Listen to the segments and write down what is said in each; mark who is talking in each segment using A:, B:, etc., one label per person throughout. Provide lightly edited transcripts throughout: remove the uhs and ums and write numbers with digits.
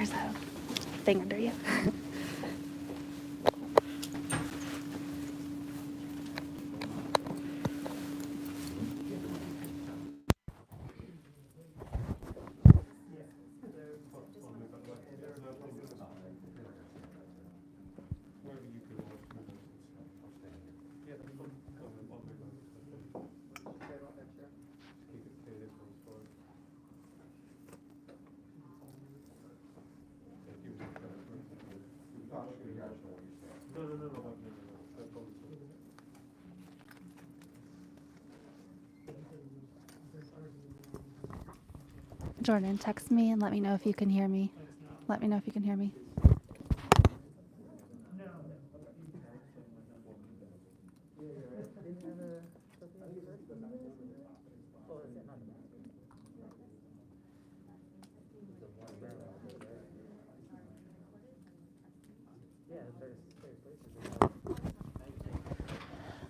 A: there's a thing under you. Jordan, text me and let me know if you can hear me. Let me know if you can hear me.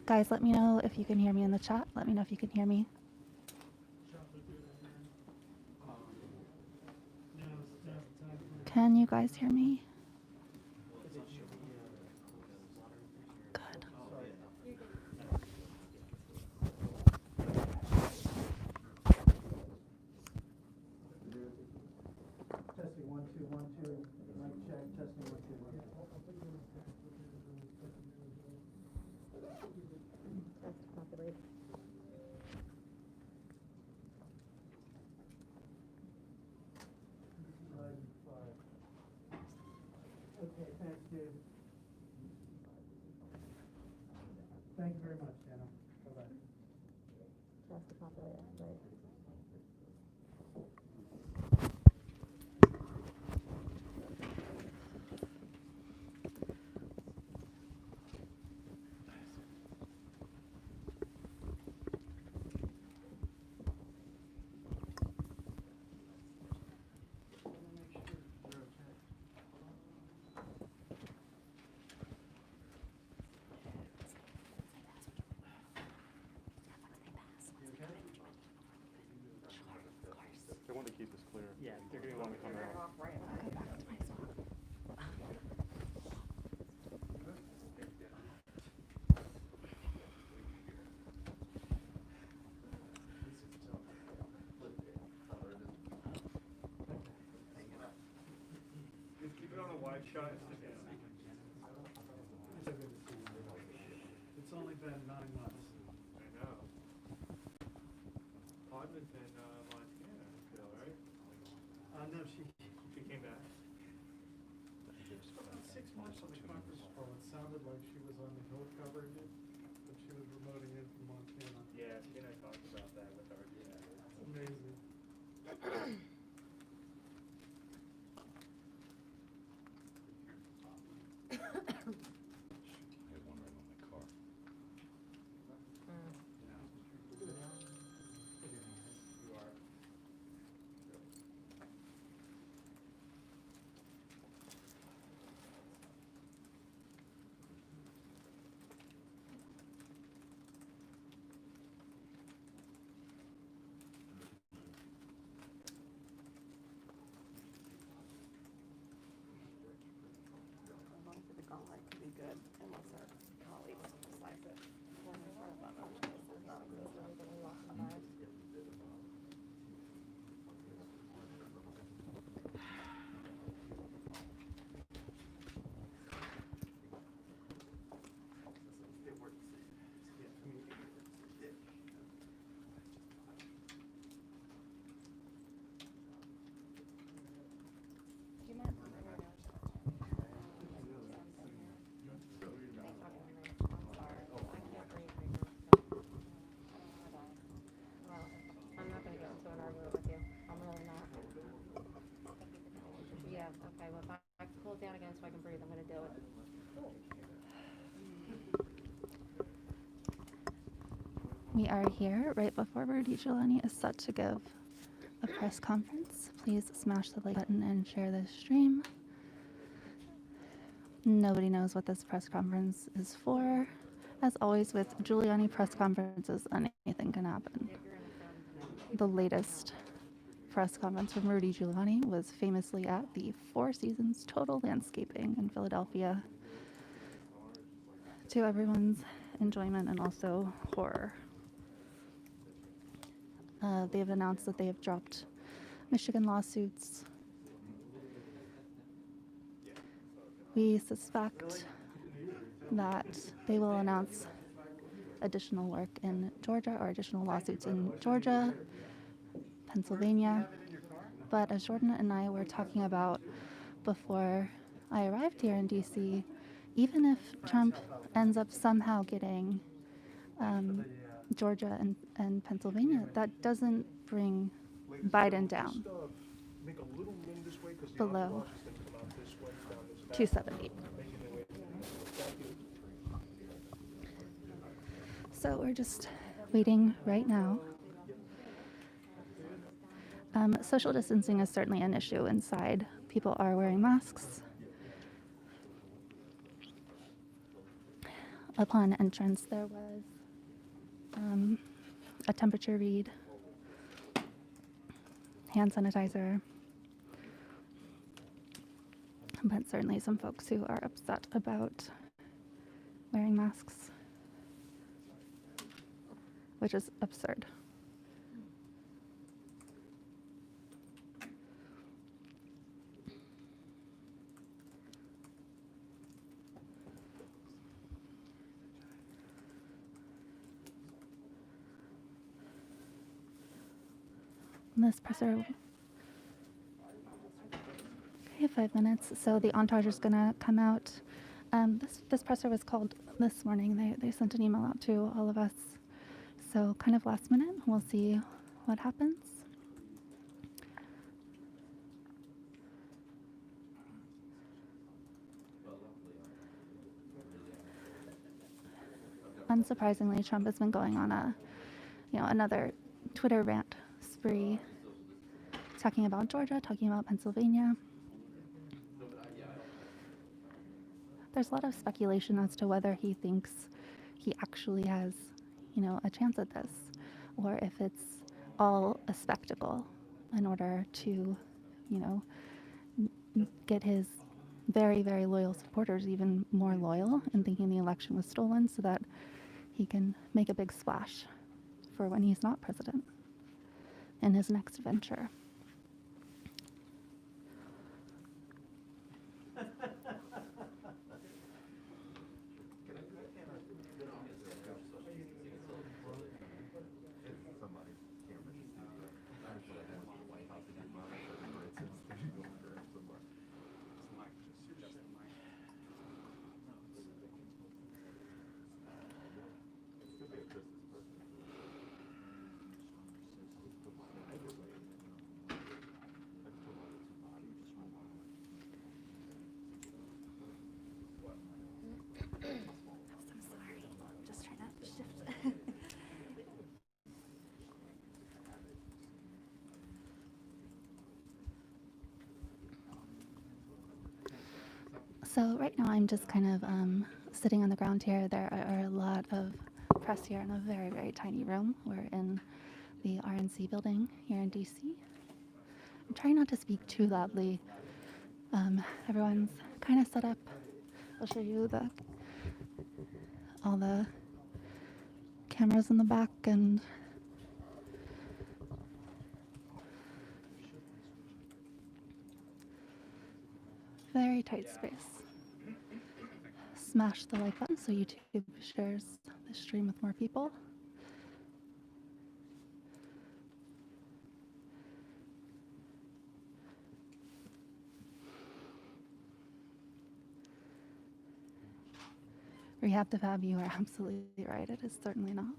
A: Guys, let me know if you can hear me in the chat. Let me know if you can hear me. Can you guys hear me? Good.
B: Testing 1 2 1 2. Mic check. Testing 1 2 1. Okay, thanks, Dave. Thank you very much, Jenna. Bye-bye.
C: That's the populator, right?
D: They want to keep this clear. Yeah, they're going to want to come out.
A: Go back to my spot.
D: Just keep it on a wide shot.
B: It's only been 9 months.
D: I know. Podman's in Montana still, right?
B: No, she
D: came back.
B: about 6 months on the conference call. It sounded like she was on the Hill covering it, but she was remoting in from Montana.
D: Yeah, she and I talked about that with our
B: It's amazing.
C: The gauntlet could be good unless our colleagues slice it. When in front of them, it's not exist or anything we lost in our lives. Do you mind? I'm not going to get into an argument with you. I'm really not. Yeah, okay, well, if I cool it down again so I can breathe, I'm going to do it.
A: We are here right before Rudy Giuliani is set to give a press conference. Please smash the like button and share this stream. Nobody knows what this press conference is for. As always with Giuliani press conferences, anything can happen. The latest press conference from Rudy Giuliani was famously at the Four Seasons Total Landscaping in Philadelphia, to everyone's enjoyment and also horror. They've announced that they have dropped Michigan lawsuits. We suspect that they will announce additional work in Georgia or additional lawsuits in Georgia, Pennsylvania. But as Jordan and I were talking about before I arrived here in DC, even if Trump ends up somehow getting Georgia and Pennsylvania, that doesn't bring Biden down below 270. So we're just waiting right now. Social distancing is certainly an issue inside. People are wearing masks. Upon entrance, there was a temperature read, hand sanitizer, but certainly some folks who are upset about wearing masks, which is absurd. This presser, okay, 5 minutes. So the entourage is gonna come out. This presser was called this morning. They sent an email out to all of us. So kind of last minute, we'll see what happens. Unsurprisingly, Trump has been going on another Twitter rant spree, talking about Georgia, talking about Pennsylvania. There's a lot of speculation as to whether he thinks he actually has, a chance at this, or if it's all a spectacle in order to, get his very, very loyal supporters even more loyal and thinking the election was stolen so that he can make a big splash for when he's not president in his next venture. So right now I'm just kind of sitting on the ground here. There are a lot of press here in a very, very tiny room. We're in the RNC building here in DC. I'm trying not to speak too loudly. Everyone's kind of set up. I'll show you all the cameras in the back and very tight space. Smash the like button so YouTube shares the stream with more people. Rehab to Fab, you are absolutely right. It is certainly not.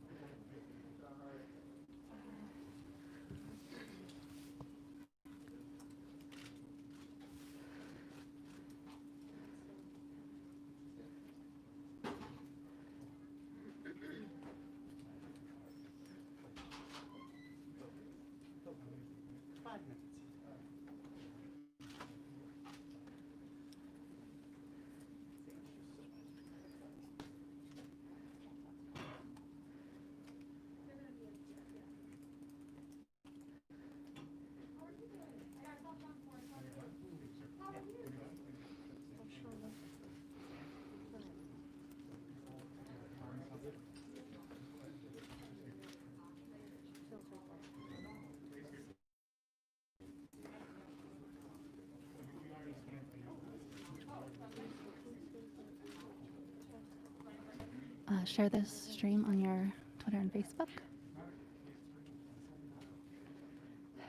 A: share this stream on your Twitter and Facebook.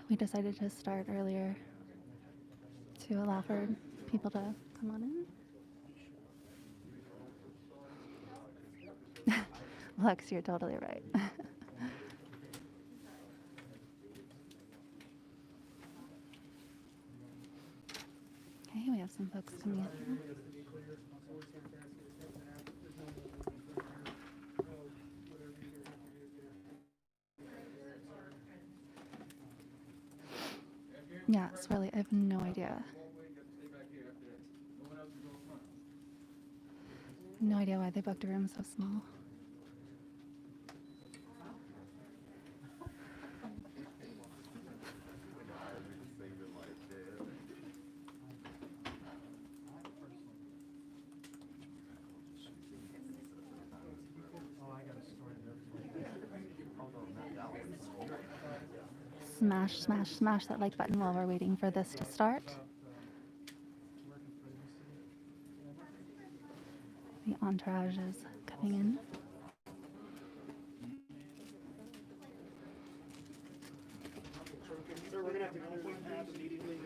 A: We decided to start earlier to allow for people to come on in. Lux, you're totally right. Okay, we have some folks coming in. Yeah, Swirly, I have no idea. No idea why they booked a room so small. Smash, smash, smash that like button while we're waiting for this to start. The entourage is coming in.
E: Sir, we're going to have to open tab immediately.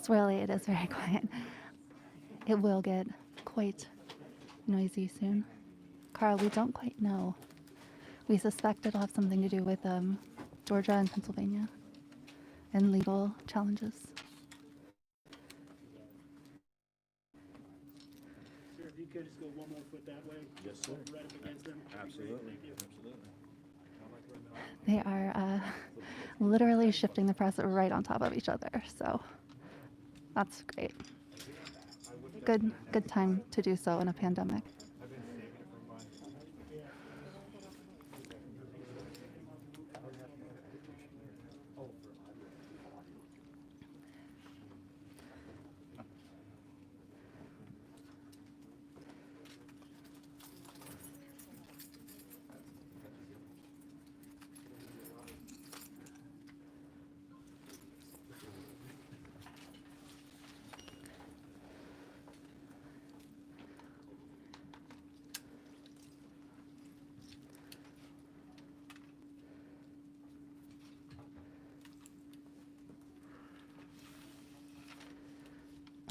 A: Swirly, it is very quiet. It will get quite noisy soon. Carl, we don't quite know. We suspect it'll have something to do with Georgia and Pennsylvania and legal challenges.
E: Sir, if you could just go one more foot that way.
F: Yes, sir.
E: Right up against them.
F: Absolutely.
E: Thank you.
F: Absolutely.
A: They are literally shifting the press right on top of each other, so that's great. Good time to do so in a pandemic.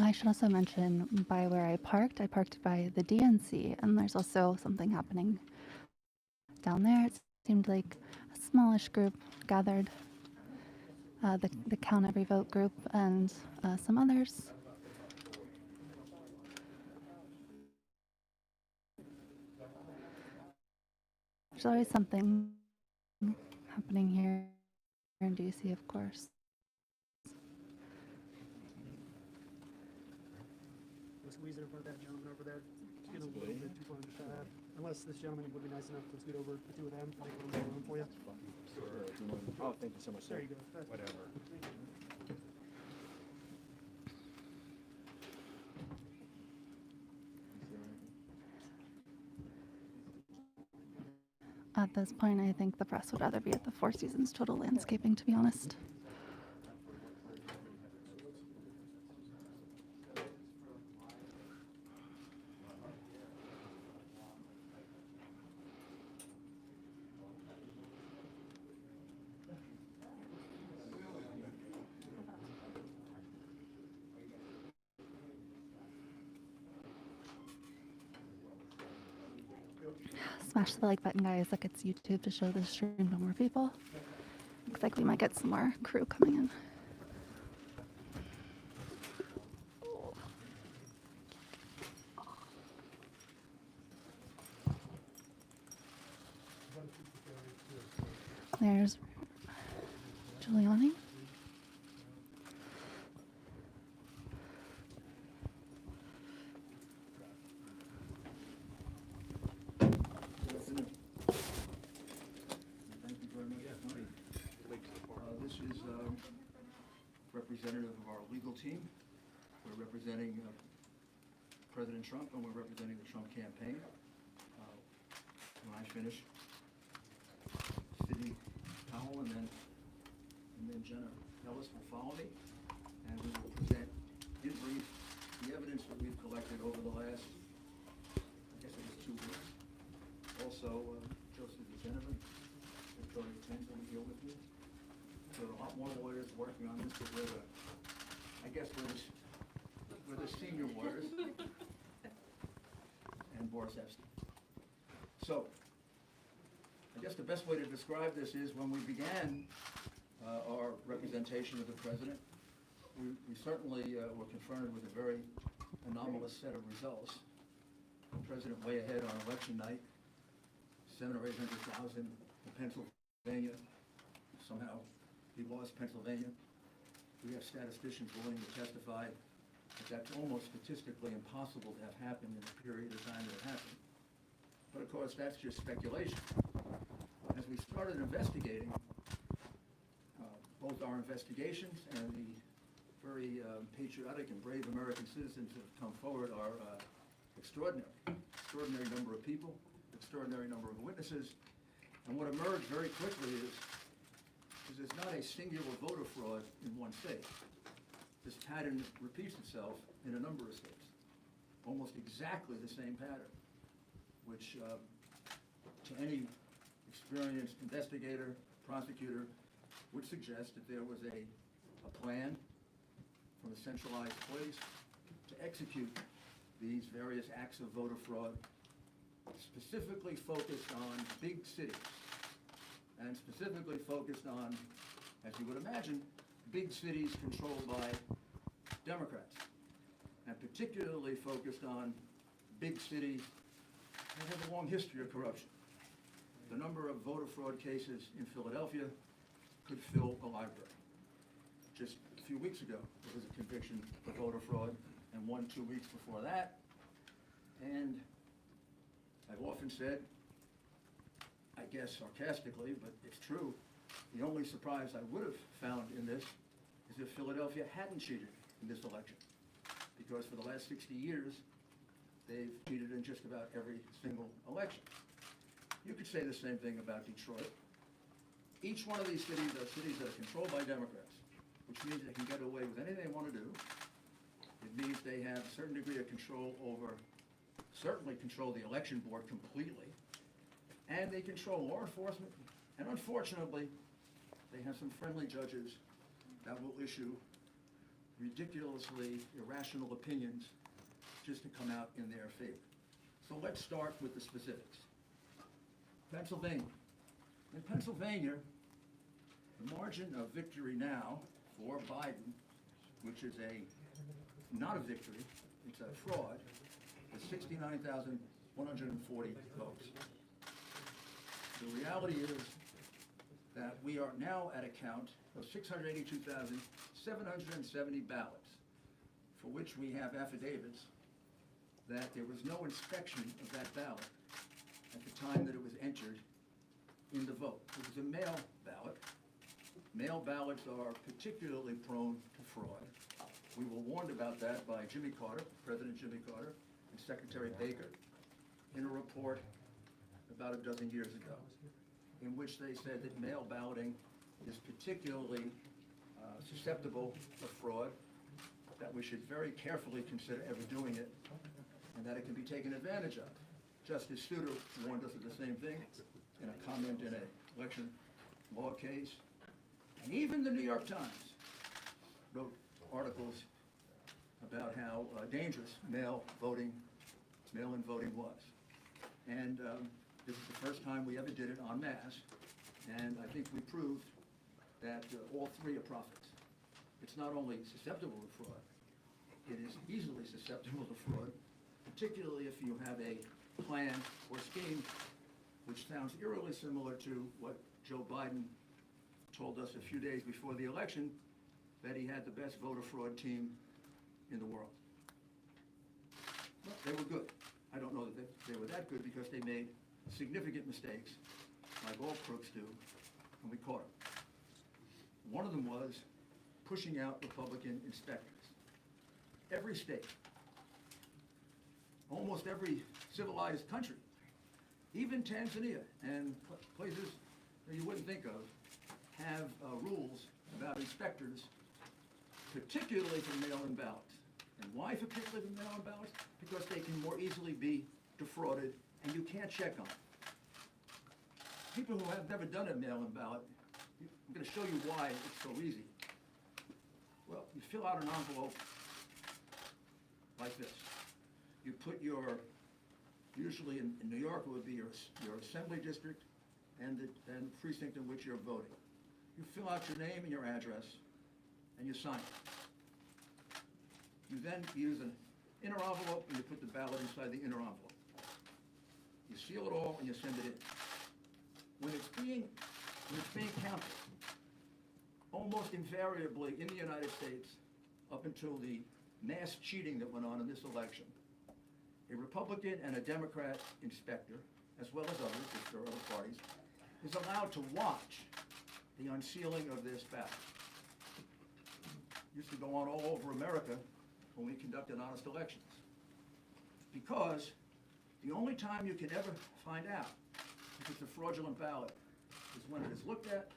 A: I should also mention by where I parked by the DNC, and there's also something happening down there. It seemed like a smallish group gathered, the Count Every Vote group and some others. There's always something happening here in DC, of course.
E: Squeeze it in front of that gentleman over there. Just get a little bit too far. Unless this gentleman would be nice enough to scoot over the two of them to make a little more room for you.
F: Oh, thank you so much, sir.
E: There you go.
F: Whatever.
A: At this point, I think the press would rather be at the Four Seasons Total Landscaping, to be honest. Smash the like button, guys. That gets YouTube to show this stream to more people. Looks like we might get some more crew coming in. There's Giuliani.
G: This is representative of our legal team. We're representing President Trump, and we're representing the Trump campaign. When I finish, City Powell and then Jenna Ellis will follow me, and we will but I guess we're the senior warriors. And Boris Epstein. So, I guess the best way to describe this is when we began our representation of the president, we certainly were confronted with a very anomalous set of results. The president way ahead on election night, 700,000 or 800,000 in Pennsylvania. Somehow he lost Pennsylvania. We have statisticians willing to testify that that's almost statistically impossible to have happened in the period of time that it happened. But of course, that's just speculation. As we started investigating, both our investigations and the very patriotic and brave American citizens that have come forward are extraordinary. Extraordinary number of people, extraordinary number of witnesses. And what emerged very quickly is there's not a singular voter fraud in one state. This pattern repeats itself in a number of states. Almost exactly the same pattern, which to any experienced investigator, prosecutor, would suggest that there was a plan from a centralized place to execute these various acts of voter fraud, specifically focused on big cities, and specifically focused on, as you would imagine, big cities controlled by Democrats, and particularly focused on big cities that have a long history of corruption. The number of voter fraud cases in Philadelphia could fill a library. Just a few weeks ago, there was a conviction for voter fraud, and one 2 weeks before that. And I've often said, I guess sarcastically, but it's true, the only surprise I would have found in this is if Philadelphia hadn't cheated in this election. Because for the last 60 years, they've cheated in just about every single election. You could say the same thing about Detroit. Each one of these cities are cities that are controlled by Democrats, which means they can get away with anything they want to do. It means they have a certain degree of control over, certainly control the election board completely, and they control law enforcement, and unfortunately, they have some friendly judges that will issue ridiculously irrational opinions just to come out in their favor. So let's start with the specifics. Pennsylvania. In Pennsylvania, the margin of victory now for Biden, which is not a victory, it's a fraud, is 69,140 votes. The reality is that we are now at a count of 682,770 ballots, for which we have affidavits that there was no inspection of that ballot at the time that it was entered in the vote. It was a mail ballot. Mail ballots are particularly prone to fraud. We were warned about that by Jimmy Carter, President Jimmy Carter, and Secretary Baker in a report about a dozen years ago, in which they said that mail balloting is particularly susceptible to fraud, that we should very carefully consider ever doing it, and that it can be taken advantage of. Justice Souter warned us of the same thing in a comment in an election law case. And even the New York Times wrote articles about how dangerous mail-in voting was. And this is the first time we ever did it en masse, and I think we proved that all three are prophets. It's not only susceptible to fraud, it is easily susceptible to fraud, particularly if you have a plan or scheme which sounds eerily similar to what Joe Biden told us a few days before the election, that he had the best voter fraud team in the world. Well, they were good. I don't know that they were that good because they made significant mistakes, like all crooks do, and we caught them. One of them was pushing out Republican inspectors. Every state, almost every civilized country, even Tanzania and places that you wouldn't think of, have rules about inspectors, particularly for mail-in ballots. And why particularly for mail-in ballots? Because they can more easily be defrauded, and you can't check on them. People who have never done a mail-in ballot, I'm going to show you why it's so easy. You fill out an envelope like this. You put your, usually in New York it would be your assembly district and the precinct in which you're voting. You fill out your name and your address, and you sign it. You then use an inner envelope, and you put the ballot inside the inner envelope. You seal it all, and you send it in. When it's being counted, almost invariably in the United States, up until the mass cheating that went on in this election, a Republican and a Democrat inspector, as well as others, if there are other parties, is allowed to watch the unsealing of this ballot. Used to go on all over America when we conducted honest elections. Because the only time you can ever find out if it's a fraudulent ballot is when it is looked at.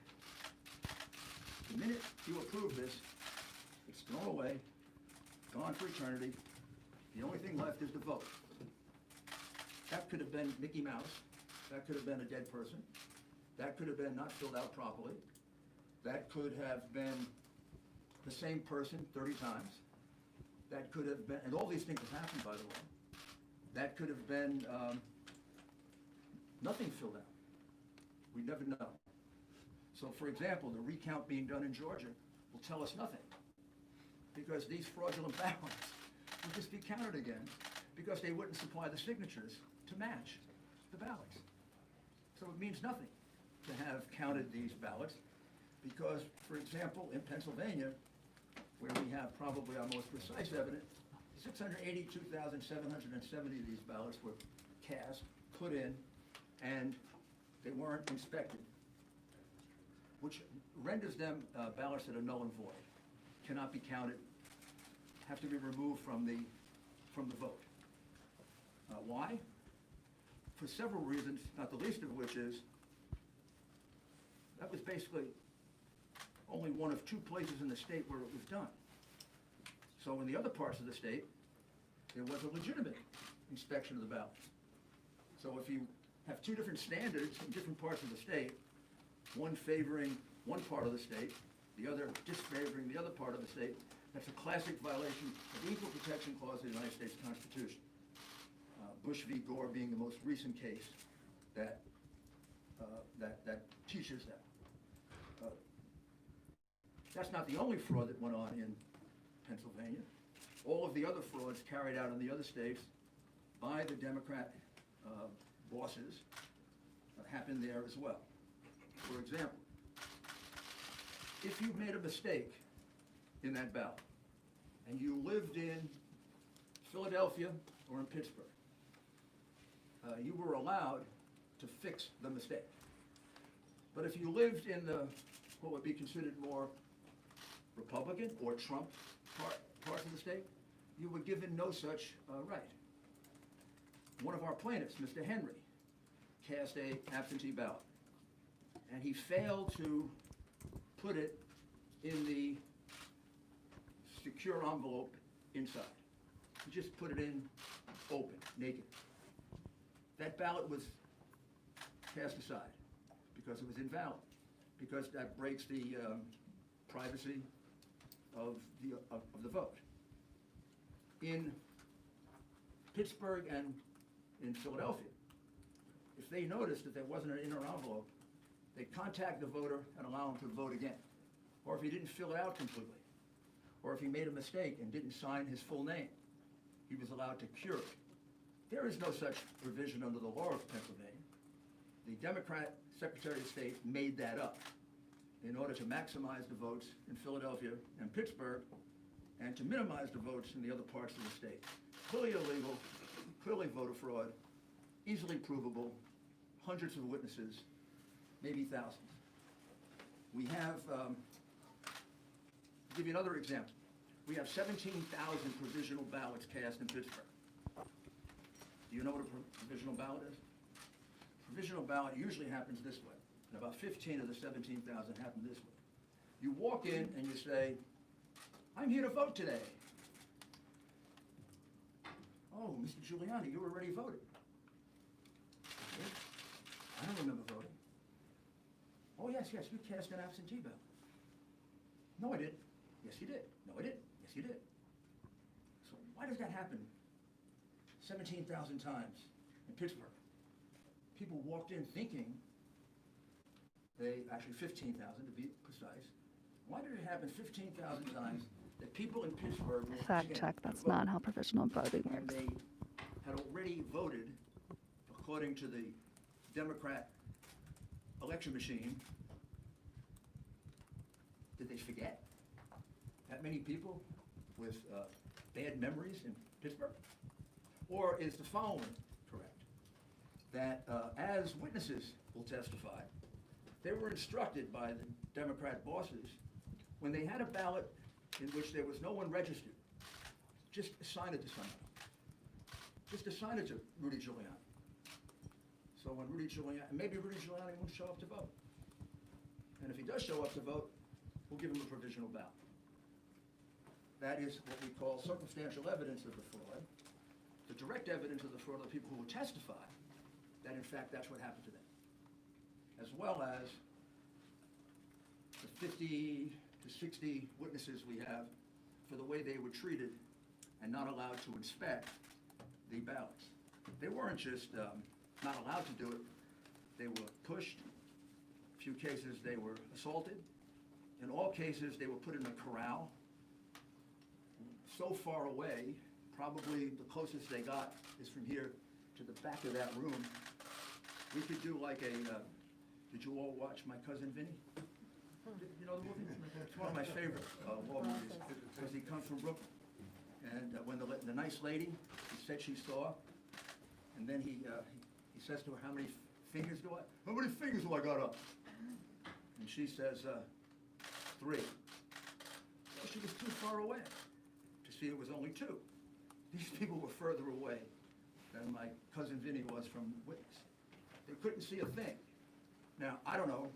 G: The minute you approve this, it's thrown away, gone for eternity. The only thing left is the vote. That could have been Mickey Mouse. That could have been a dead person. That could have been not filled out properly. That could have been the same person 30 times. That could have been, and all these things have happened, by the way. That could have been nothing filled out. We never know. So, for example, the recount being done in Georgia will tell us nothing, because these fraudulent ballots will just be counted again because they wouldn't supply the signatures to match the ballots. So it means nothing to have counted these ballots because, for example, in Pennsylvania, where we have probably our most precise evidence, 682,770 of these ballots were cast, put in, and they weren't inspected, which renders them ballots that are null and void, cannot be counted, have to be removed from the vote. Why? For several reasons, not the least of which is that was basically only one of 2 places in the state where it was done. So in the other parts of the state, there was a legitimate inspection of the ballots. So if you have 2 different standards in different parts of the state, one favoring one part of the state, the other disfavoring the other part of the state, that's a classic violation of the Equal Protection Clause of the United States Constitution. Bush v. Gore being the most recent case that teaches that. That's not the only fraud that went on in Pennsylvania. All of the other frauds carried out in the other states by the Democrat bosses happened there as well. For example, if you made a mistake in that ballot and you lived in Philadelphia or in Pittsburgh, you were allowed to fix the mistake. But if you lived in what would be considered more Republican or Trump parts of the state, you were given no such right. One of our plaintiffs, Mr. Henry, cast an absentee ballot, and he failed to put it in the secure envelope inside. He just put it in open, naked. That ballot was cast aside because it was invalid, because that breaks the privacy of the vote. In Pittsburgh and in Philadelphia, if they noticed that there wasn't an inner envelope, they'd contact the voter and allow him to vote again. Or if he didn't fill it out completely, or if he made a mistake and didn't sign his full name, he was allowed to cure it. There is no such provision under the law of Pennsylvania. The Democrat Secretary of State made that up in order to maximize the votes in Philadelphia and Pittsburgh and to minimize the votes in the other parts of the state. Clearly illegal, clearly voter fraud, easily provable, hundreds of witnesses, maybe thousands. We have, I'll give you another example. We have 17,000 provisional ballots cast in Pittsburgh. Do you know what a provisional ballot is? Provisional ballot usually happens this way, and about 15 of the 17,000 happen this way. You walk in and you say, I'm here to vote today. Oh, Mr. Giuliani, you already voted. I don't remember voting. Oh, yes, you cast an absentee ballot. No, I didn't. Yes, you did. No, I didn't. Yes, you did. So why does that happen 17,000 times in Pittsburgh? People walked in thinking actually 15,000 to be precise. Why did it happen 15,000 times that people in Pittsburgh walked
A: Fact
G: in
A: check, that's
G: to
A: not
G: vote,
A: how professional voting
G: and
A: works.
G: they had already voted according to the Democrat election machine? Did they forget that many people with bad memories in Pittsburgh? Or is the following correct? That as witnesses will testify, they were instructed by the Democrat bosses when they had a ballot in which there was no one registered, just assign it to somebody. Just assign it to Rudy Giuliani. So when maybe Rudy Giuliani won't show up to vote. And if he does show up to vote, we'll give him a provisional ballot. That is what we call circumstantial evidence of the fraud. The direct evidence of the fraud are the people who will testify that in fact that's what happened to them. As well as the 50 to 60 witnesses we have for the way they were treated and not allowed to inspect the ballots. They weren't just not allowed to do it, they were pushed. In a few cases they were assaulted. In all cases they were put in a corral so far away, probably the closest they got is from here to the back of that room. We could do like a, did you all watch My Cousin Vinny? You know the movie? It's one of my favorite war movies, because he comes from Brooklyn. And when the nice lady, he said she saw, and then he says to her, how many fingers do I got up? And she says, 3. Well, she was too far away to see it was only 2. These people were further away than my cousin Vinny was from witness. They couldn't see a thing. Now, I don't know,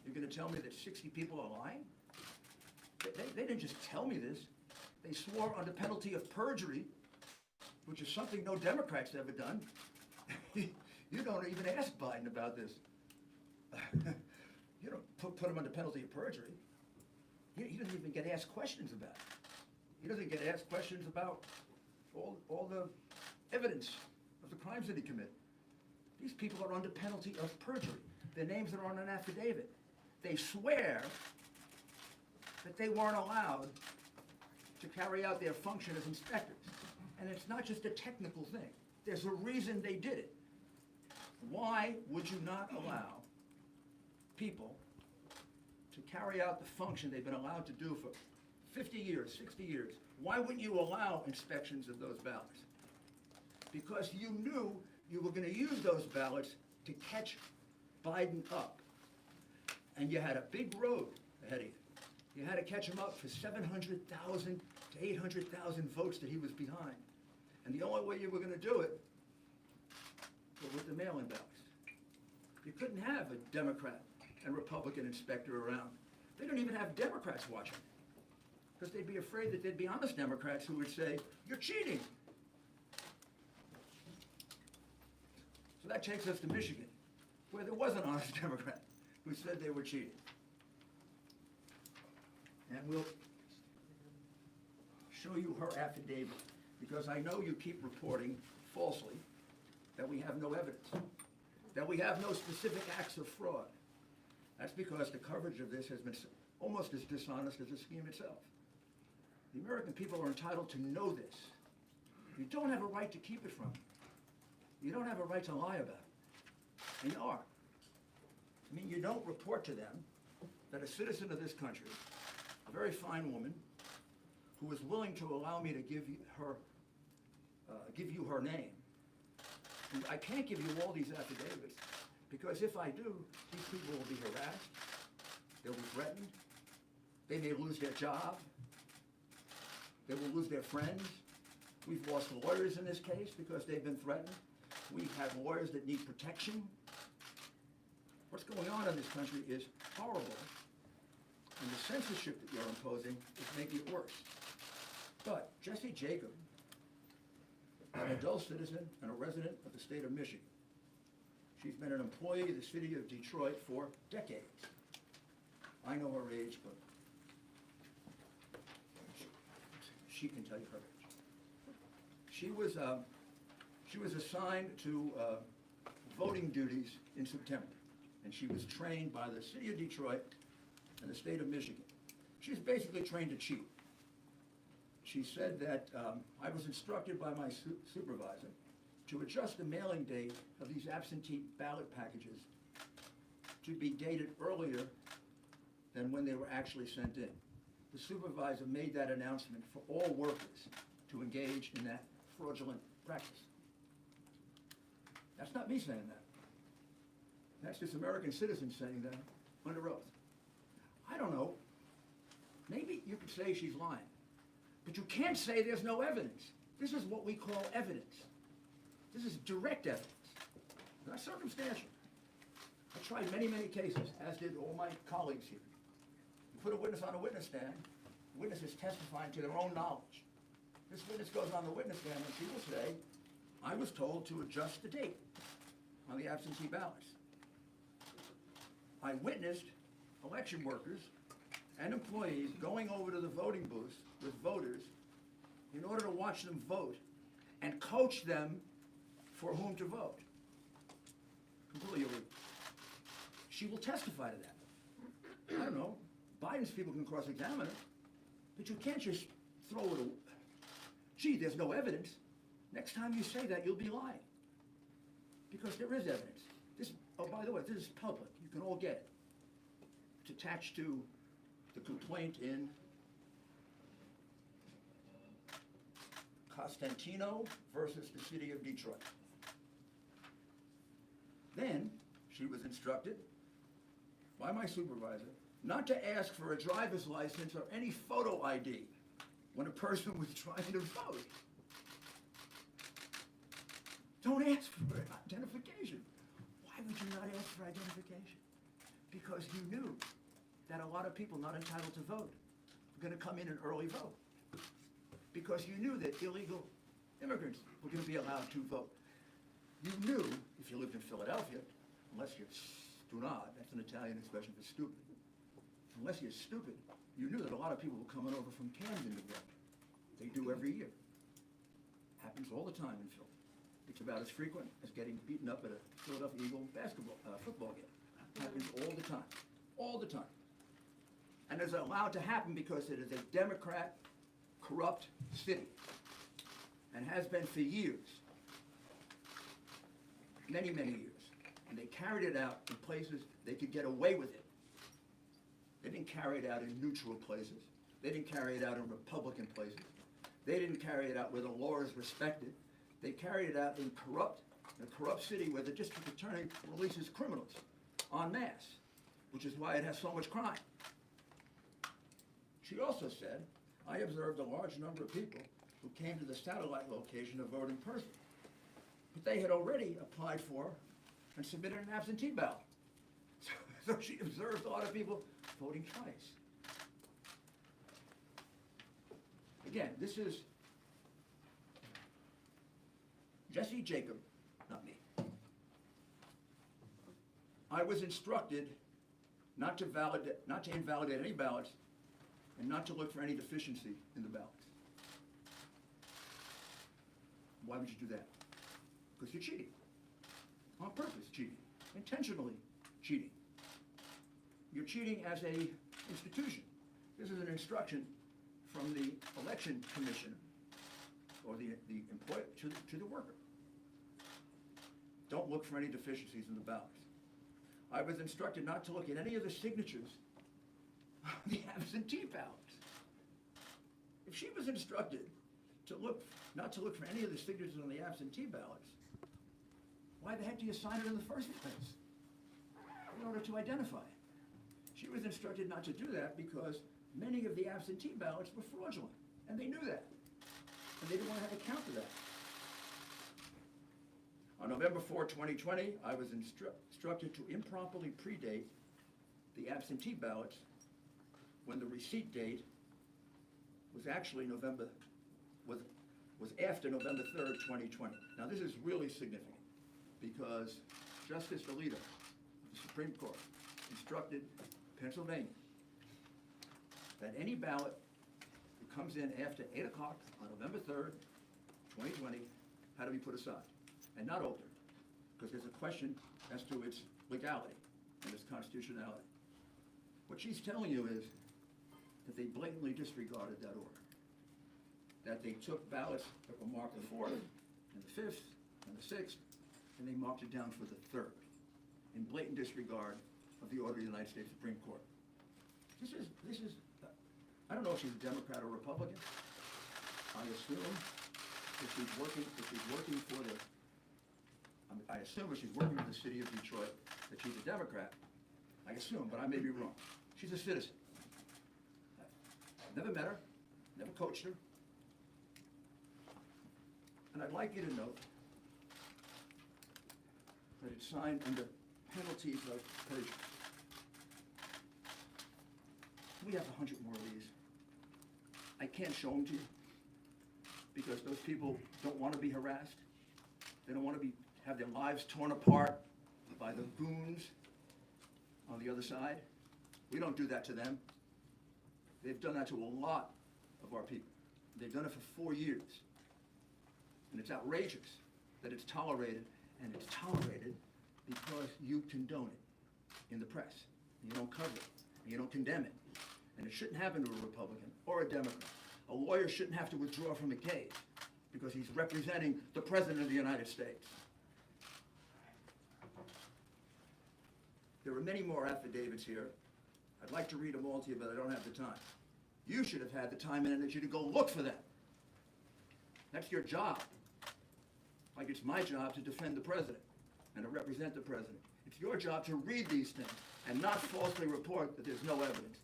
G: you're gonna tell me that 60 people are lying? They didn't just tell me this. They swore under penalty of perjury, which is something no Democrat's ever done. You don't even ask Biden about this. You don't put him under penalty of perjury. He doesn't even get asked questions about it. He doesn't get asked questions about all the evidence of the crimes that he committed. These people are under penalty of perjury. Their names are on an affidavit. They swear that they weren't allowed to carry out their function as inspectors. And it's not just a technical thing. There's a reason they did it. Why would you not allow people to carry out the function they've been allowed to do for 50 years, 60 years? Why wouldn't you allow inspections of those ballots? Because you knew you were going to use those ballots to catch Biden up. And you had a big road ahead of you. You had to catch him up for 700,000 to 800,000 votes that he was behind. And the only way you were going to do it was with the mail-in ballots. You couldn't have a Democrat and Republican inspector around. They don't even have Democrats watching, because they'd be afraid that there'd be honest Democrats who would say, you're cheating. So that takes us to Michigan, where there was an honest Democrat who said they were cheating. And we'll show you her affidavit, because I know you keep reporting falsely that we have no evidence, that we have no specific acts of fraud. That's because the coverage of this has been almost as dishonest as the scheme itself. The American people are entitled to know this. You don't have a right to keep it from them. You don't have a right to lie about it. And you are. I mean, you don't report to them that a citizen of this country, a very fine woman, who was willing to allow me to give you her name. And I can't give you all these affidavits, because if I do, these people will be harassed, they'll be threatened, they may lose their job, they will lose their friends. We've lost lawyers in this case because they've been threatened. We have lawyers that need protection. What's going on in this country is horrible, and the censorship that you're imposing is making it worse. But Jessie Jacob, an adult citizen and a resident of the state of Michigan. She's been an employee of the city of Detroit for decades. I know her age, but she can tell you her age. She was assigned to voting duties in September, and she was trained by the city of Detroit and the state of Michigan. She's basically trained to cheat. She said that I was instructed by my supervisor to adjust the mailing date of these absentee ballot packages to be dated earlier than when they were actually sent in. The supervisor made that announcement for all workers to engage in that fraudulent practice. That's not me saying that. That's this American citizen saying that under oath. I don't know. Maybe you could say she's lying. But you can't say there's no evidence. This is what we call evidence. This is direct evidence, not circumstantial. I tried many, many cases, as did all my colleagues here. You put a witness on a witness stand, the witness is testifying to their own knowledge. This witness goes on the witness stand and she will say, I was told to adjust the date on the absentee ballots. I witnessed election workers and employees going over to the voting booths with voters in order to watch them vote and coach them for whom to vote. Completely illegal. She will testify to that. I don't know. Biden's people can cross-examine her, but you can't just throw it away. Gee, there's no evidence. Next time you say that, you'll be lying. Because there is evidence. This, oh, by the way, this is public. You can all get it. It's attached to the complaint in Costantino versus the city of Detroit. Then she was instructed by my supervisor not to ask for a driver's license or any photo ID when a person was trying to vote. Don't ask for identification. Why would you not ask for identification? Because you knew that a lot of people not entitled to vote were going to come in and early vote. Because you knew that illegal immigrants were going to be allowed to vote. You knew, if you lived in Philadelphia, unless you're stunad, that's an Italian expression for stupid. Unless you're stupid, you knew that a lot of people were coming over from Camden to vote. They do every year. Happens all the time in Philly. It's about as frequent as getting beaten up at a Philadelphia Eagle football game. Happens all the time. All the time. And it's allowed to happen because it is a Democrat, corrupt city. And has been for years. Many, many years. And they carried it out in places they could get away with it. They didn't carry it out in neutral places. They didn't carry it out in Republican places. They didn't carry it out where the law is respected. They carried it out in a corrupt city where the district attorney releases criminals en masse, which is why it has so much crime. She also said, I observed a large number of people who came to the satellite location to vote in person. But they had already applied for and submitted an absentee ballot. So she observed a lot of people voting twice. Again, this is Jesse Jacob, not me. I was instructed not to invalidate any ballots and not to look for any deficiency in the ballots. Why would you do that? Because you're cheating. On purpose cheating. Intentionally cheating. You're cheating as a institution. This is an instruction from the election commission or the employer to the worker. Don't look for any deficiencies in the ballots. I was instructed not to look at any of the signatures on the absentee ballots. If she was instructed not to look for any of the signatures on the absentee ballots, why the heck do you sign it in the first place? In order to identify it. She was instructed not to do that because many of the absentee ballots were fraudulent, and they knew that. And they didn't want to have a count of that. On November 4, 2020, I was instructed to improperly predate the absentee ballots when the receipt date was actually was after November 3rd, 2020. Now this is really significant because Justice Alito of the Supreme Court instructed Pennsylvania that any ballot, comes in after 8 o'clock on November 3rd, 2020, had to be put aside and not altered, because there's a question as to its legality and its constitutionality. What she's telling you is that they blatantly disregarded that order, that they took ballots that were marked the 4th and the 5th and the 6th, and they marked it down for the 3rd, in blatant disregard of the order of the United States Supreme Court. This is, I don't know if she's a Democrat or Republican. I assume if she's working for the, I assume if she's working for the city of Detroit, that she's a Democrat. I assume, but I may be wrong. She's a citizen. I've never met her, never coached her. And I'd like you to note that it's signed under penalties of perjury. We have 100 more of these. I can't show them to you because those people don't want to be harassed. They don't want to have their lives torn apart by the goons on the other side. We don't do that to them. They've done that to a lot of our people. They've done it for 4 years. And it's outrageous that it's tolerated, and it's tolerated because you condone it in the press. You don't cover it, and you don't condemn it. And it shouldn't happen to a Republican or a Democrat. A lawyer shouldn't have to withdraw from a case because he's representing the President of the United States. There are many more affidavits here. I'd like to read them all to you, but I don't have the time. You should have had the time and energy to go look for them. That's your job. Like it's my job to defend the President and to represent the President. It's your job to read these things and not falsely report that there's no evidence.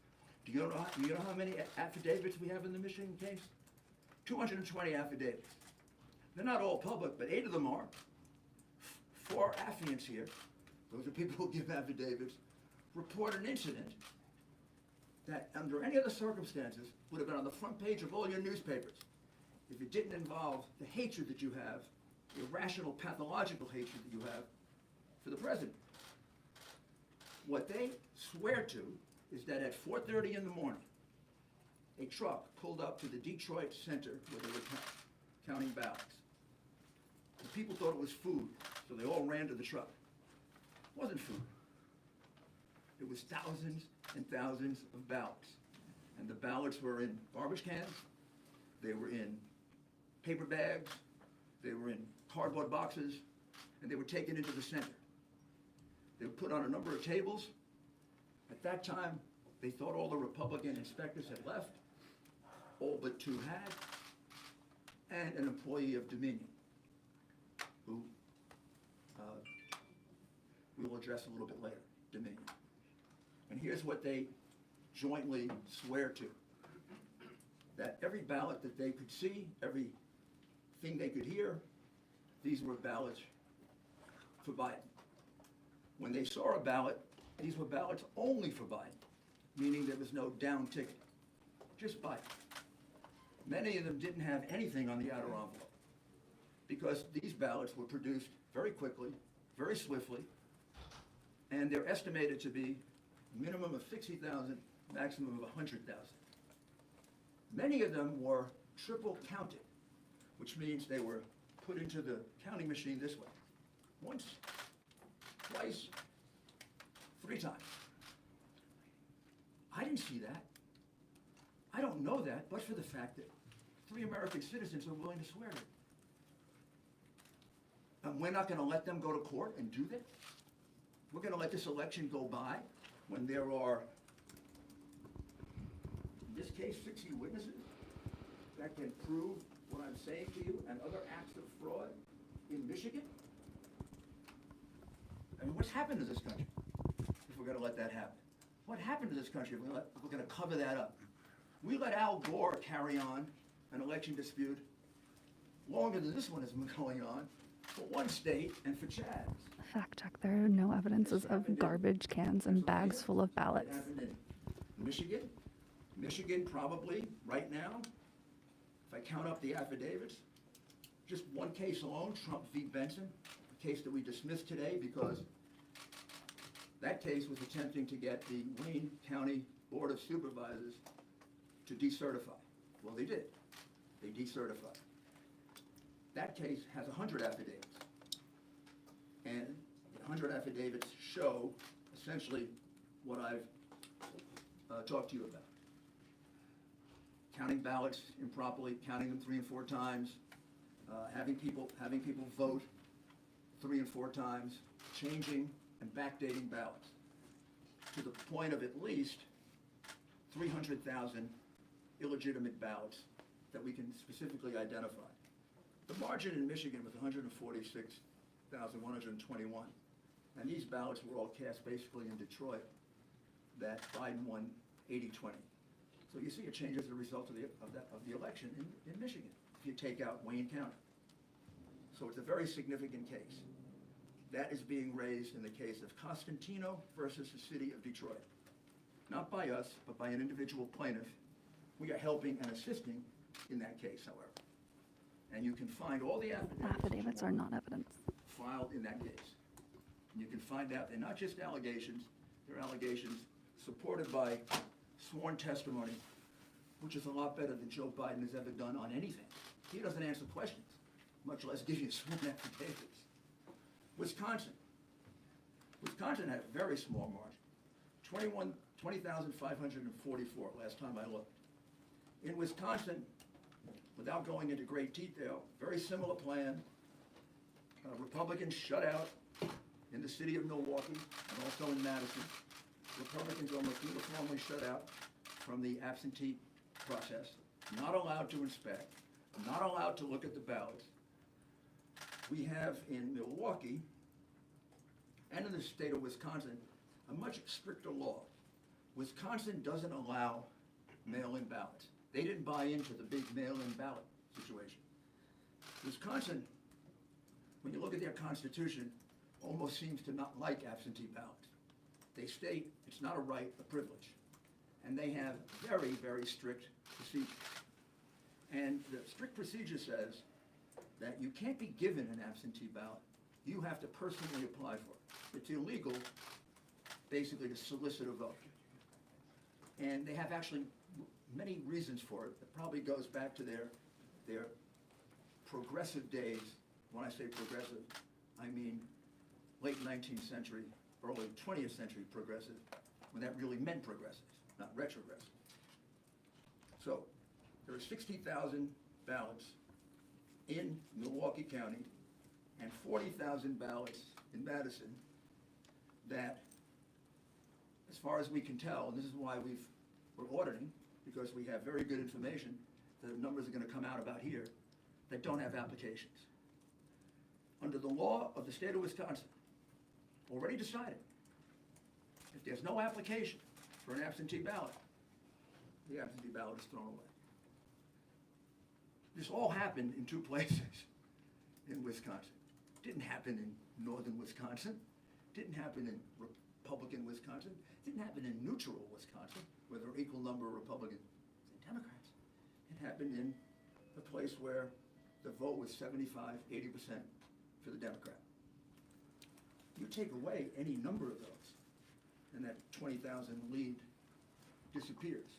G: Do you know how many affidavits we have in the Michigan case? 220 affidavits. They're not all public, but 8 of them are. 4 affiants here, those are people who give affidavits, report an incident that under any other circumstances would have been on the front page of all your newspapers if it didn't involve the hatred that you have, the irrational, pathological hatred that you have for the President. What they swear to is that at 4:30 in the morning, a truck pulled up to the Detroit Center where they were counting ballots. The people thought it was food, so they all ran to the truck. It wasn't food. It was thousands and thousands of ballots. And the ballots were in garbage cans, they were in paper bags, they were in cardboard boxes, and they were taken into the center. They were put on a number of tables. At that time, they thought all the Republican inspectors had left, all but 2 had, and an employee of Dominion, who we will address a little bit later, Dominion. And here's what they jointly swear to, that every ballot that they could see, everything they could hear, these were ballots for Biden. When they saw a ballot, these were ballots only for Biden, meaning there was no down ticket, just Biden. Many of them didn't have anything on the outer envelope because these ballots were produced very quickly, very swiftly, and they're estimated to be a minimum of 60,000, maximum of 100,000. Many of them were triple counted, which means they were put into the counting machine this way. Once, twice, 3 times. I didn't see that. I don't know that, but for the fact that 3 American citizens are willing to swear to it. And we're not going to let them go to court and do that? We're going to let this election go by when there are, in this case, 60 witnesses that can prove what I'm saying to you and other acts of fraud in Michigan? I mean, what's happened to this country if we're going to let that happen? What happened to this country if we're going to cover that up? We let Al Gore carry on an election dispute longer than this one has been going on for one state and for Chad's.
A: Fact check, there are no evidences of garbage cans and bags full of ballots.
G: It happened in Michigan. Michigan probably, right now, if I count up the affidavits, just one case alone, Trump v. Benson, a case that we dismissed today because that case was attempting to get the Wayne County Board of Supervisors to decertify Well, they did. They decertified. That case has 100 affidavits. And the 100 affidavits show essentially what I've talked to you about. Counting ballots improperly, counting them 3 and 4 times, having people vote 3 and 4 times, changing and backdating ballots, to the point of at least 300,000 illegitimate ballots that we can specifically identify. The margin in Michigan was 146,121, and these ballots were all cast basically in Detroit, that Biden won 80-20. So you see a change as a result of the election in Michigan, if you take out Wayne County. So it's a very significant case. That is being raised in the case of Costantino versus the city of Detroit. Not by us, but by an individual plaintiff. We are helping and assisting in that case, however. And you can find all the
A: Affidavits are not evidence.
G: filed in that case. And you can find out they're not just allegations, they're allegations supported by sworn testimony, which is a lot better than Joe Biden has ever done on anything. He doesn't answer questions, much less give you sworn affidavits. Wisconsin had a very small margin, 20,544 last time I looked. In Wisconsin, without going into great detail, very similar plan. Republicans shut out in the city of Milwaukee and also in Madison. Republicans almost uniformly shut out from the absentee process, not allowed to inspect, not allowed to look at the ballots. We have in Milwaukee and in the state of Wisconsin a much stricter law. Wisconsin doesn't allow mail-in ballots. They didn't buy into the big mail-in ballot situation. Wisconsin, when you look at their constitution, almost seems to not like absentee ballots. They state it's not a right, a privilege. And they have very, very strict procedures. And the strict procedure says that you can't be given an absentee ballot. You have to personally apply for it. It's illegal, basically, to solicit a vote. And they have actually many reasons for it. It probably goes back to their progressive days. When I say progressive, I mean late 19th century, early 20th century progressive, when that really meant progressive, not retrogressive. So there are 60,000 ballots in Milwaukee County and 40,000 ballots in Madison that, as far as we can tell, and this is why we're auditing, because we have very good information, the numbers are going to come out about here, that don't have applications. Under the law of the state of Wisconsin, already decided, if there's no application for an absentee ballot, the absentee ballot is thrown away. This all happened in 2 places in Wisconsin. Didn't happen in northern Wisconsin, didn't happen in Republican Wisconsin, didn't happen in neutral Wisconsin, where there are equal number of Republicans and Democrats. It happened in a place where the vote was 75, 80% for the Democrat. You take away any number of those, and that 20,000 lead disappears.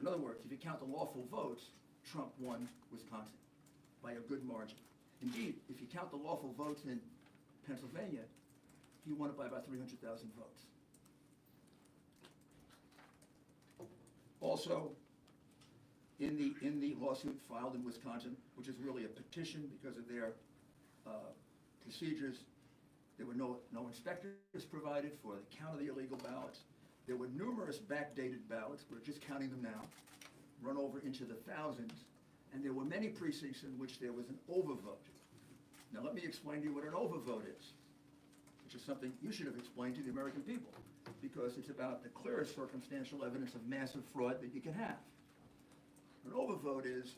G: In other words, if you count the lawful votes, Trump won Wisconsin by a good margin. Indeed, if you count the lawful votes in Pennsylvania, he won it by about 300,000 votes. Also, in the lawsuit filed in Wisconsin, which is really a petition because of their procedures, there were no inspectors provided for the count of the illegal ballots. There were numerous backdated ballots, we're just counting them now, run over into the thousands, and there were many precincts in which there was an overvote. Now let me explain to you what an overvote is, which is something you should have explained to the American people, because it's about the clearest circumstantial evidence of massive fraud that you can have. An overvote is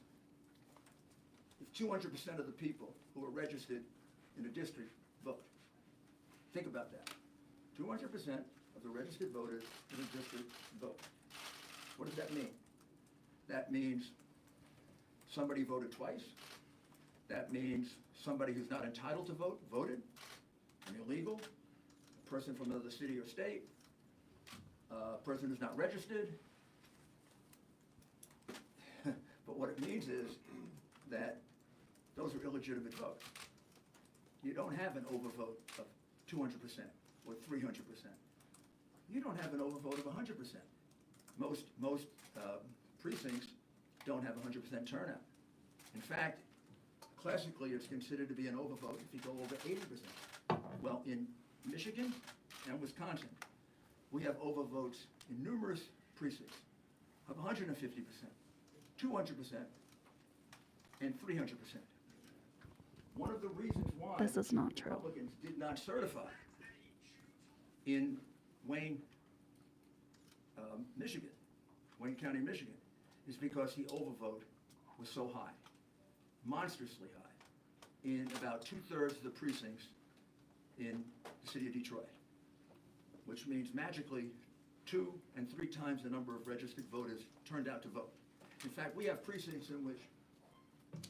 G: if 200% of the people who are registered in a district vote. Think about that. 200% of the registered voters in a district vote. What does that mean? That means somebody voted twice. That means somebody who's not entitled to vote voted, an illegal, a person from another city or state, a person who's not registered, what it means is that those are illegitimate votes. You don't have an overvote of 200% or 300%. You don't have an overvote of 100%. Most precincts don't have 100% turnout. In fact, classically, it's considered to be an overvote if you go over 80%. Well, in Michigan and Wisconsin, we have overvotes in numerous precincts of 150%, 200%, and 300%. One of the reasons why
A: This is not true.
G: Republicans did not certify in Wayne, Michigan, Wayne County, Michigan, is because the overvote was so high, monstrously high, in about 2/3 of the precincts in the city of Detroit, which means magically 2 and 3 times the number of registered voters turned out to vote. In fact, we have precincts in which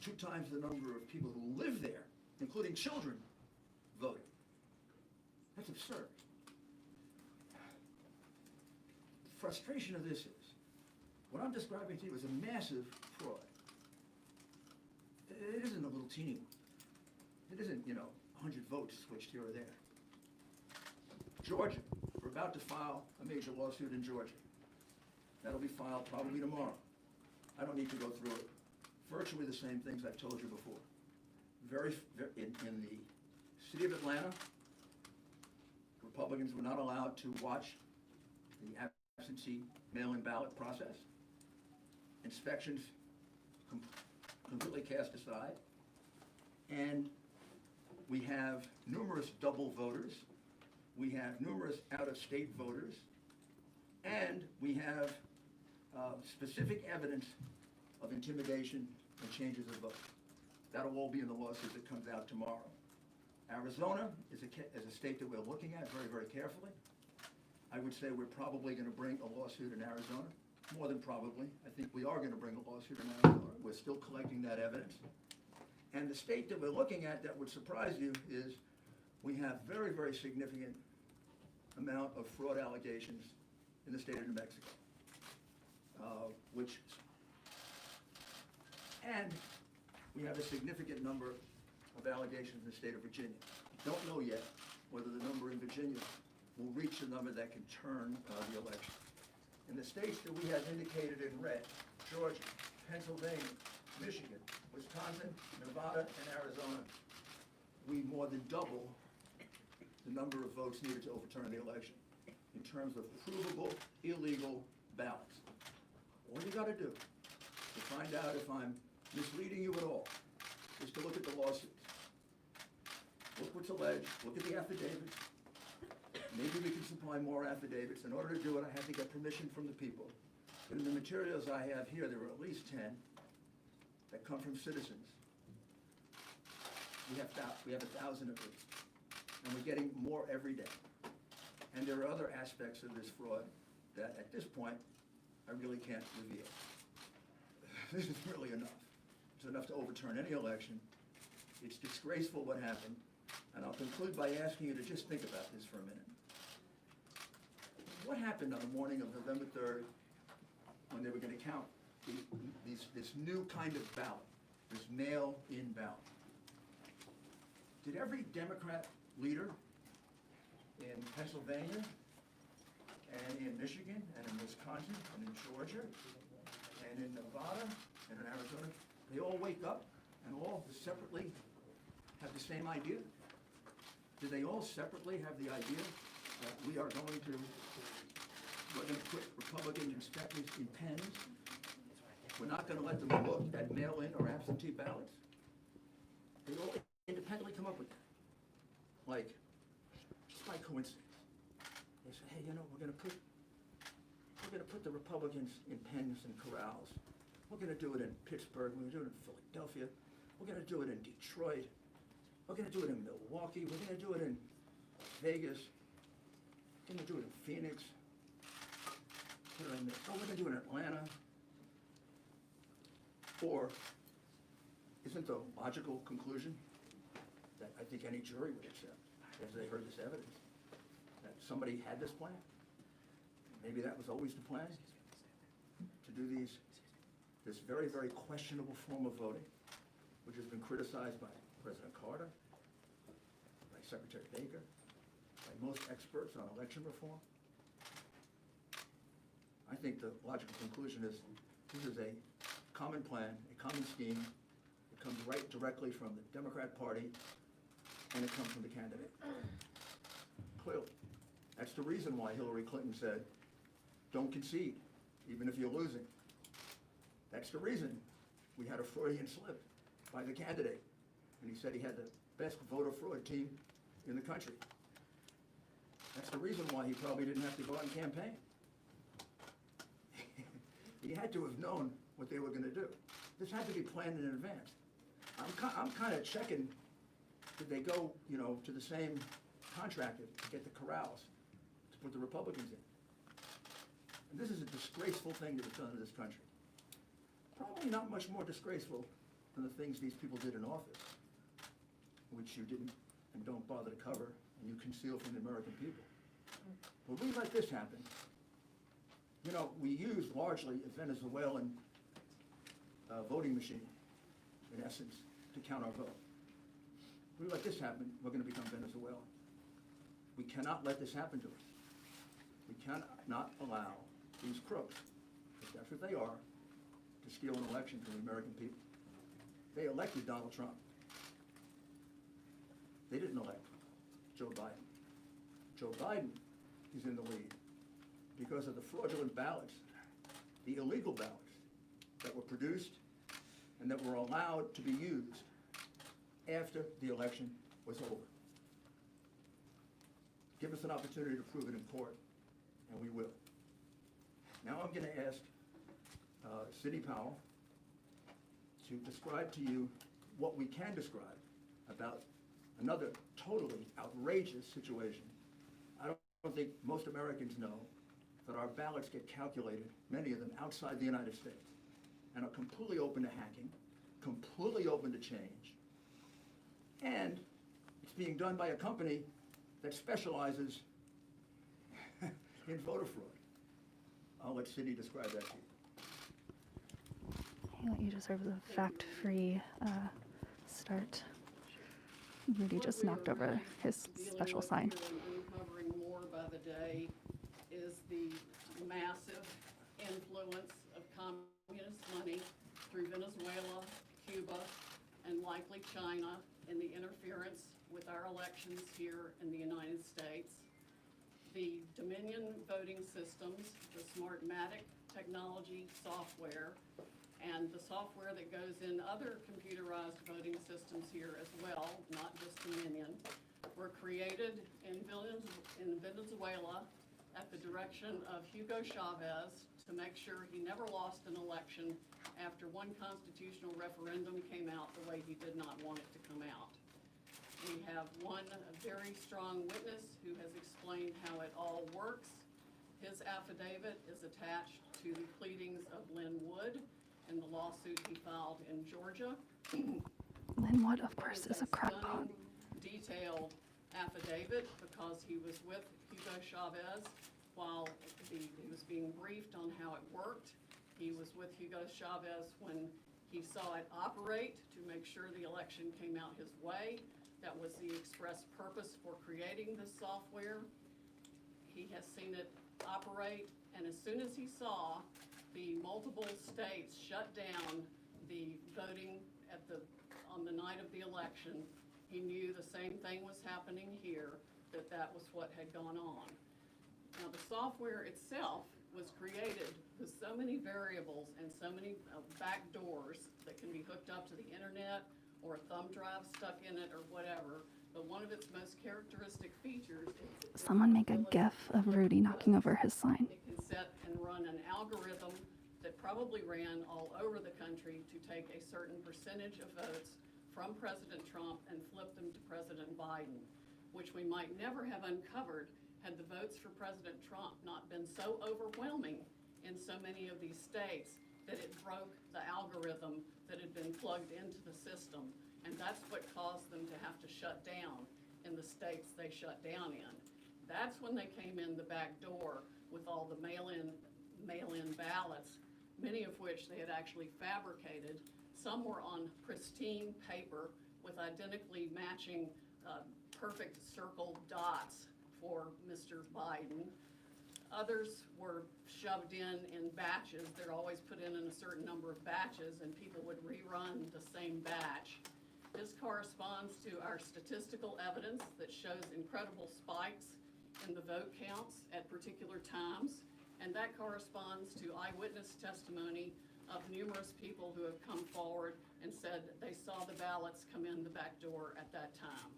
G: 2 times the number of people who live there, including children, voted. That's absurd. The frustration of this is, what I'm describing to you is a massive fraud. It isn't a little teeny one. It isn't, 100 votes switched here or there. Georgia, we're about to file a major lawsuit in Georgia. That'll be filed probably tomorrow. I don't need to go through it. Virtually the same things I've told you before. In the city of Atlanta, Republicans were not allowed to watch the absentee mail-in ballot process. Inspections completely cast aside. And we have numerous double voters. We have numerous out-of-state voters. And we have specific evidence of intimidation and changes of vote. That'll all be in the lawsuit that comes out tomorrow. Arizona is a state that we're looking at very, very carefully. I would say we're probably going to bring a lawsuit in Arizona, more than probably. I think we are going to bring a lawsuit in Arizona. We're still collecting that evidence. And the state that we're looking at that would surprise you is we have very, very significant amount of fraud allegations in the state of New Mexico, and we have a significant number of allegations in the state of Virginia. Don't know yet whether the number in Virginia will reach the number that can turn the election. In the states that we have indicated in red, Georgia, Pennsylvania, Michigan, Wisconsin, Nevada, and Arizona, we more than double the number of votes needed to overturn the election in terms of provable illegal ballots. All you got to do to find out if I'm misleading you at all is to look at the lawsuits. Look what's alleged, look at the affidavits. Maybe we can supply more affidavits. In order to do it, I have to get permission from the people. But in the materials I have here, there are at least 10 that come from citizens. We have 1,000 of these, and we're getting more every day. And there are other aspects of this fraud that, at this point, I really can't reveal. This is really enough. It's enough to overturn any election. It's disgraceful what happened, and I'll conclude by asking you to just think about this for a minute. What happened on the morning of November 3rd when they were going to count this new kind of ballot, this mail-in ballot? Did every Democrat leader in Pennsylvania and in Michigan and in Wisconsin and in Georgia and in Nevada and in Arizona, they all wake up and all separately have the same idea? Do they all separately have the idea that we're going to put Republican inspectors in pens? We're not going to let them look at mail-in or absentee ballots? They all independently come up with that. Like, just by coincidence. They say, hey, we're going to put the Republicans in pens and corrals. We're going to do it in Pittsburgh. We're going to do it in Philadelphia. We're going to do it in Detroit. We're going to do it in Milwaukee. We're going to do it in Vegas. We're going to do it in Phoenix. We're going to do it in Atlanta. Or isn't the logical conclusion that I think any jury would accept as they heard this evidence, that somebody had this plan? Maybe that was always the plan, to do these this very, very questionable form of voting, which has been criticized by President Carter, by Secretary Baker, by most experts on election reform. I think the logical conclusion is this is a common plan, a common scheme. It comes right directly from the Democrat Party, and it comes from the candidate. Clearly. That's the reason why Hillary Clinton said, don't concede, even if you're losing. That's the reason we had a Freudian slip by the candidate. And he said he had the best voter fraud team in the country. That's the reason why he probably didn't have to go out and campaign. He had to have known what they were going to do. This had to be planned in advance. I'm kind of checking, did they go, to the same contractor to get the corrals to put the Republicans in? And this is a disgraceful thing that was done in this country. Probably not much more disgraceful than the things these people did in office, which you didn't and don't bother to cover, and you conceal from the American people. But we let this happen. We use largely a Venezuelan voting machine, in essence, to count our vote. We let this happen, we're going to become Venezuela. We cannot let this happen to us. We cannot allow these crooks, if that's what they are, to steal an election from the American people. They elected Donald Trump. They didn't elect Joe Biden. Joe Biden is in the lead because of the fraudulent ballots, the illegal ballots that were produced and that were allowed to be used after the election was over. Give us an opportunity to prove it in court, and we will. Now I'm going to ask Sidney Powell to describe to you what we can describe about another totally outrageous situation. I don't think most Americans know that our ballots get calculated, many of them outside the United States, and are completely open to hacking, completely open to change, and it's being done by a company that specializes in voter fraud. I'll let Sidney describe that to you.
A: I want you to serve as a fact-free start. Rudy just knocked over his special sign.
H: Uncovering more by the day is the massive influence of communist money through Venezuela, Cuba, and likely China in the interference with our elections here in the United States. The Dominion voting systems, the Smartmatic technology software, and the software that goes in other computerized voting systems here as well, not just Dominion, were created in Venezuela at the direction of Hugo Chavez to make sure he never lost an election after one constitutional referendum came out the way he did not want it to come out. We have one very strong witness who has explained how it all works. His affidavit is attached to the pleadings of Lynn Wood in the lawsuit he filed in Georgia.
A: Lynn Wood, of course, is a crackpot.
H: Detailed affidavit because he was with Hugo Chavez while he was being briefed on how it worked. He was with Hugo Chavez when he saw it operate to make sure the election came out his way. That was the express purpose for creating this software. He has seen it operate, and as soon as he saw the multiple states shut down the voting on the night of the election, he knew the same thing was happening here, that was what had gone on. Now the software itself was created with so many variables and so many back doors that can be hooked up to the internet or a thumb drive stuck in it or whatever, but one of its most characteristic features is
A: Someone make a gif of Rudy knocking over his sign.
H: it can set and run an algorithm that probably ran all over the country to take a certain percentage of votes from President Trump and flip them to President Biden, which we might never have uncovered had the votes for President Trump not been so overwhelming in so many of these states that it broke the algorithm that had been plugged into the system. And that's what caused them to have to shut down in the states they shut down in. That's when they came in the back door with all the mail-in ballots many of which they had actually fabricated. Some were on pristine paper with identically matching perfect circle dots for Mr. Biden. Others were shoved in batches. They're always put in a certain number of batches, and people would rerun the same batch. This corresponds to our statistical evidence that shows incredible spikes in the vote counts at particular times, and that corresponds to eyewitness testimony of numerous people who have come forward and said they saw the ballots come in the back door at that time.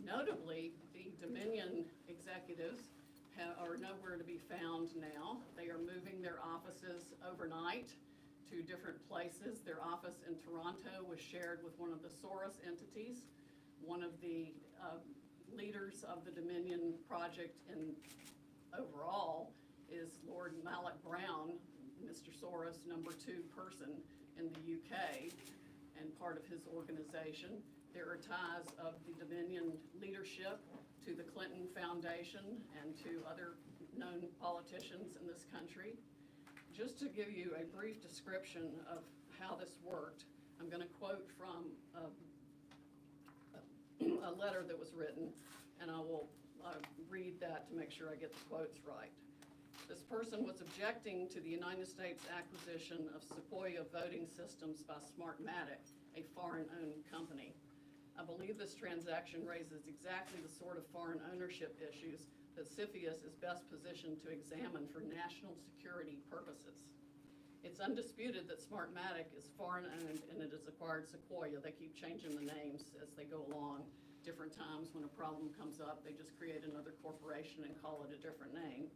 H: Notably, the Dominion executives are nowhere to be found now. They are moving their offices overnight to different places. Their office in Toronto was shared with one of the Soros entities. One of the leaders of the Dominion project overall is Lord Mallet Brown, Mr. Soros' #2 person in the UK and part of his organization. There are ties of the Dominion leadership to the Clinton Foundation and to other known politicians in this country. Just to give you a brief description of how this worked, I'm going to quote from a letter that was written, and I will read that to make sure I get the quotes right. This person was objecting to the United States acquisition of Sequoia voting systems by Smartmatic, a foreign-owned company. I believe this transaction raises exactly the sort of foreign ownership issues that CFIUS is best positioned to examine for national security purposes. It's undisputed that Smartmatic is foreign-owned and it has acquired Sequoia. They keep changing the names as they go along. Different times when a problem comes up, they just create another corporation and call it a different name.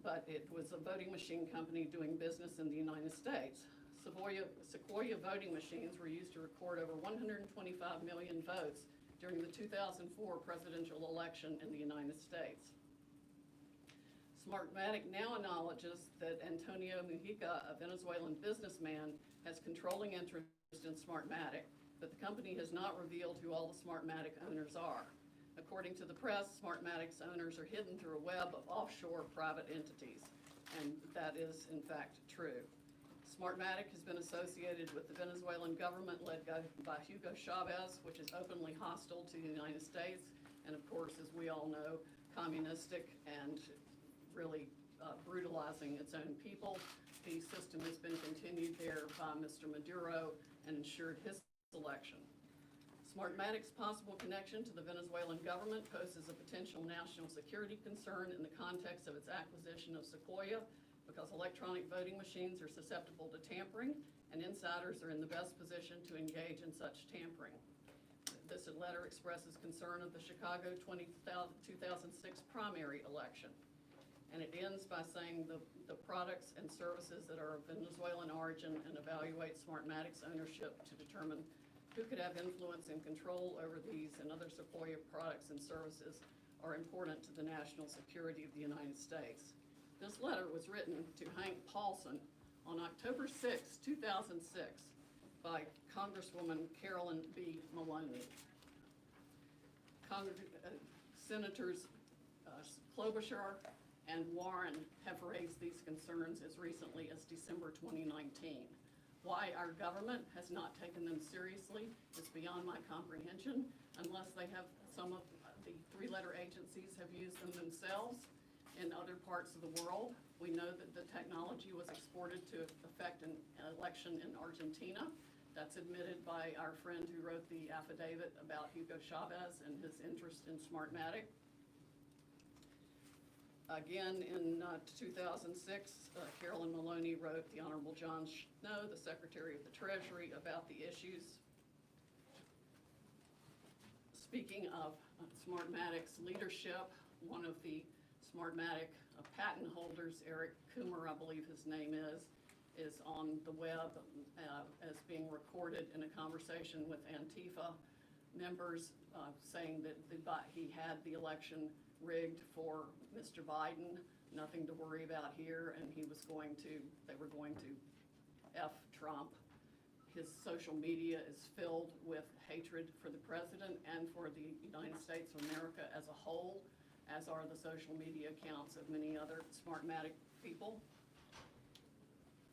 H: But it was a voting machine company doing business in the United States. Sequoia voting machines were used to record over 125 million votes during the 2004 presidential election in the United States. Smartmatic now acknowledges that Antonio Mujica, a Venezuelan businessman, has controlling interest in Smartmatic, but the company has not revealed who all the Smartmatic owners are. According to the press, Smartmatic's owners are hidden through a web of offshore private entities, and that is in fact true. Smartmatic has been associated with the Venezuelan government led by Hugo Chavez, which is openly hostile to the United States, and of course, as we all know, communistic and really brutalizing its own people. The system has been continued there by Mr. Maduro and ensured his election. Smartmatic's possible connection to the Venezuelan government poses a potential national security concern in the context of its acquisition of Sequoia, because electronic voting machines are susceptible to tampering, and insiders are in the best position to engage in such tampering. This letter expresses concern of the Chicago 2006 primary election. And it ends by saying the products and services that are of Venezuelan origin and evaluate Smartmatic's ownership to determine who could have influence and control over these and other Sequoia products and services are important to the national security of the United States. This letter was written to Hank Paulson on October 6, 2006 by Congresswoman Carolyn B. Maloney. Senators Klobuchar and Warren have raised these concerns as recently as December 2019. Why our government has not taken them seriously is beyond my comprehension, unless they have some of the three-letter agencies have used them themselves in other parts of the world. We know that the technology was exported to affect an election in Argentina. That's admitted by our friend who wrote the affidavit about Hugo Chavez and his interest in Smartmatic. Again, in 2006, Carolyn Maloney wrote the Honorable John Snow, the Secretary of the Treasury, about the issues. Speaking of Smartmatic's leadership, one of the Smartmatic patent holders, Eric Coomer, I believe his name is on the web as being recorded in a conversation with Antifa members saying that he had the election rigged for Mr. Biden, nothing to worry about here, and they were going to F Trump. His social media is filled with hatred for the president and for the United States of America as a whole, as are the social media accounts of many other Smartmatic people.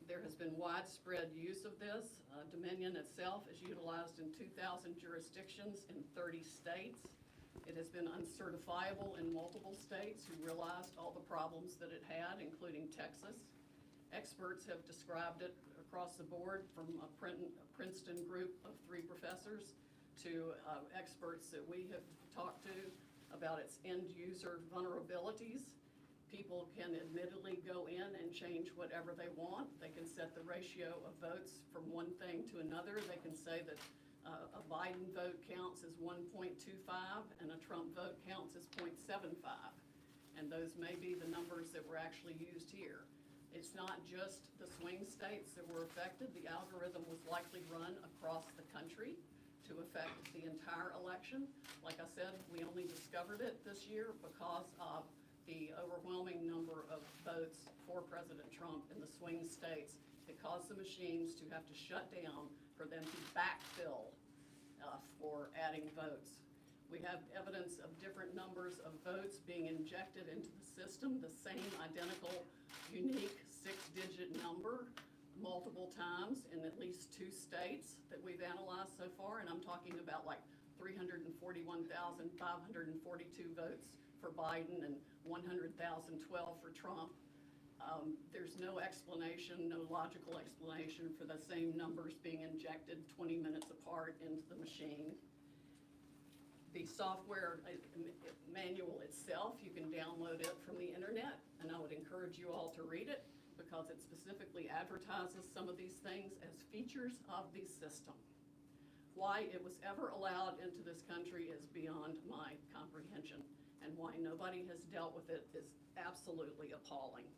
H: There has been widespread use of this. Dominion itself is utilized in 2,000 jurisdictions in 30 states. It has been uncertifiable in multiple states who realized all the problems that it had, including Texas. Experts have described it across the board, from a Princeton group of 3 professors to experts that we have talked to about its end user vulnerabilities. People can admittedly go in and change whatever they want. They can set the ratio of votes from one thing to another. They can say that a Biden vote counts as 1.25 and a Trump vote counts as 0.75. And those may be the numbers that were actually used here. It's not just the swing states that were affected. The algorithm was likely run across the country to affect the entire election. Like I said, we only discovered it this year because of the overwhelming number of votes for President Trump in the swing states. It caused the machines to have to shut down for them to backfill for adding votes. We have evidence of different numbers of votes being injected into the system, the same identical, unique 6-digit number multiple times in at least 2 states that we've analyzed so far, and I'm talking about like 341,542 votes for Biden and 100,012 for Trump. There's no explanation, no logical explanation for the same numbers being injected 20 minutes apart into the machine. The software manual itself, you can download it from the internet, and I would encourage you all to read it because it specifically advertises some of these things as features of the system. Why it was ever allowed into this country is beyond my comprehension, and why nobody has dealt with it is absolutely appalling.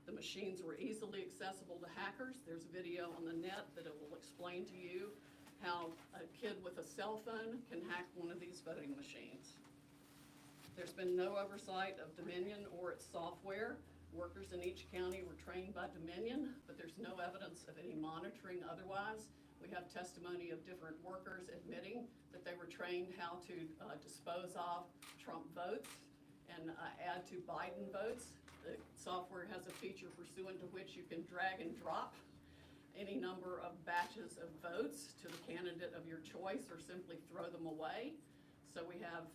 H: The machines were easily accessible to hackers. There's a video on the net that it will explain to you how a kid with a cell phone can hack one of these voting machines. There's been no oversight of Dominion or its software. Workers in each county were trained by Dominion, but there's no evidence of any monitoring otherwise. We have testimony of different workers admitting that they were trained how to dispose of Trump votes and add to Biden votes. The software has a feature pursuant to which you can drag and drop any number of batches of votes to the candidate of your choice or simply throw them away. So we have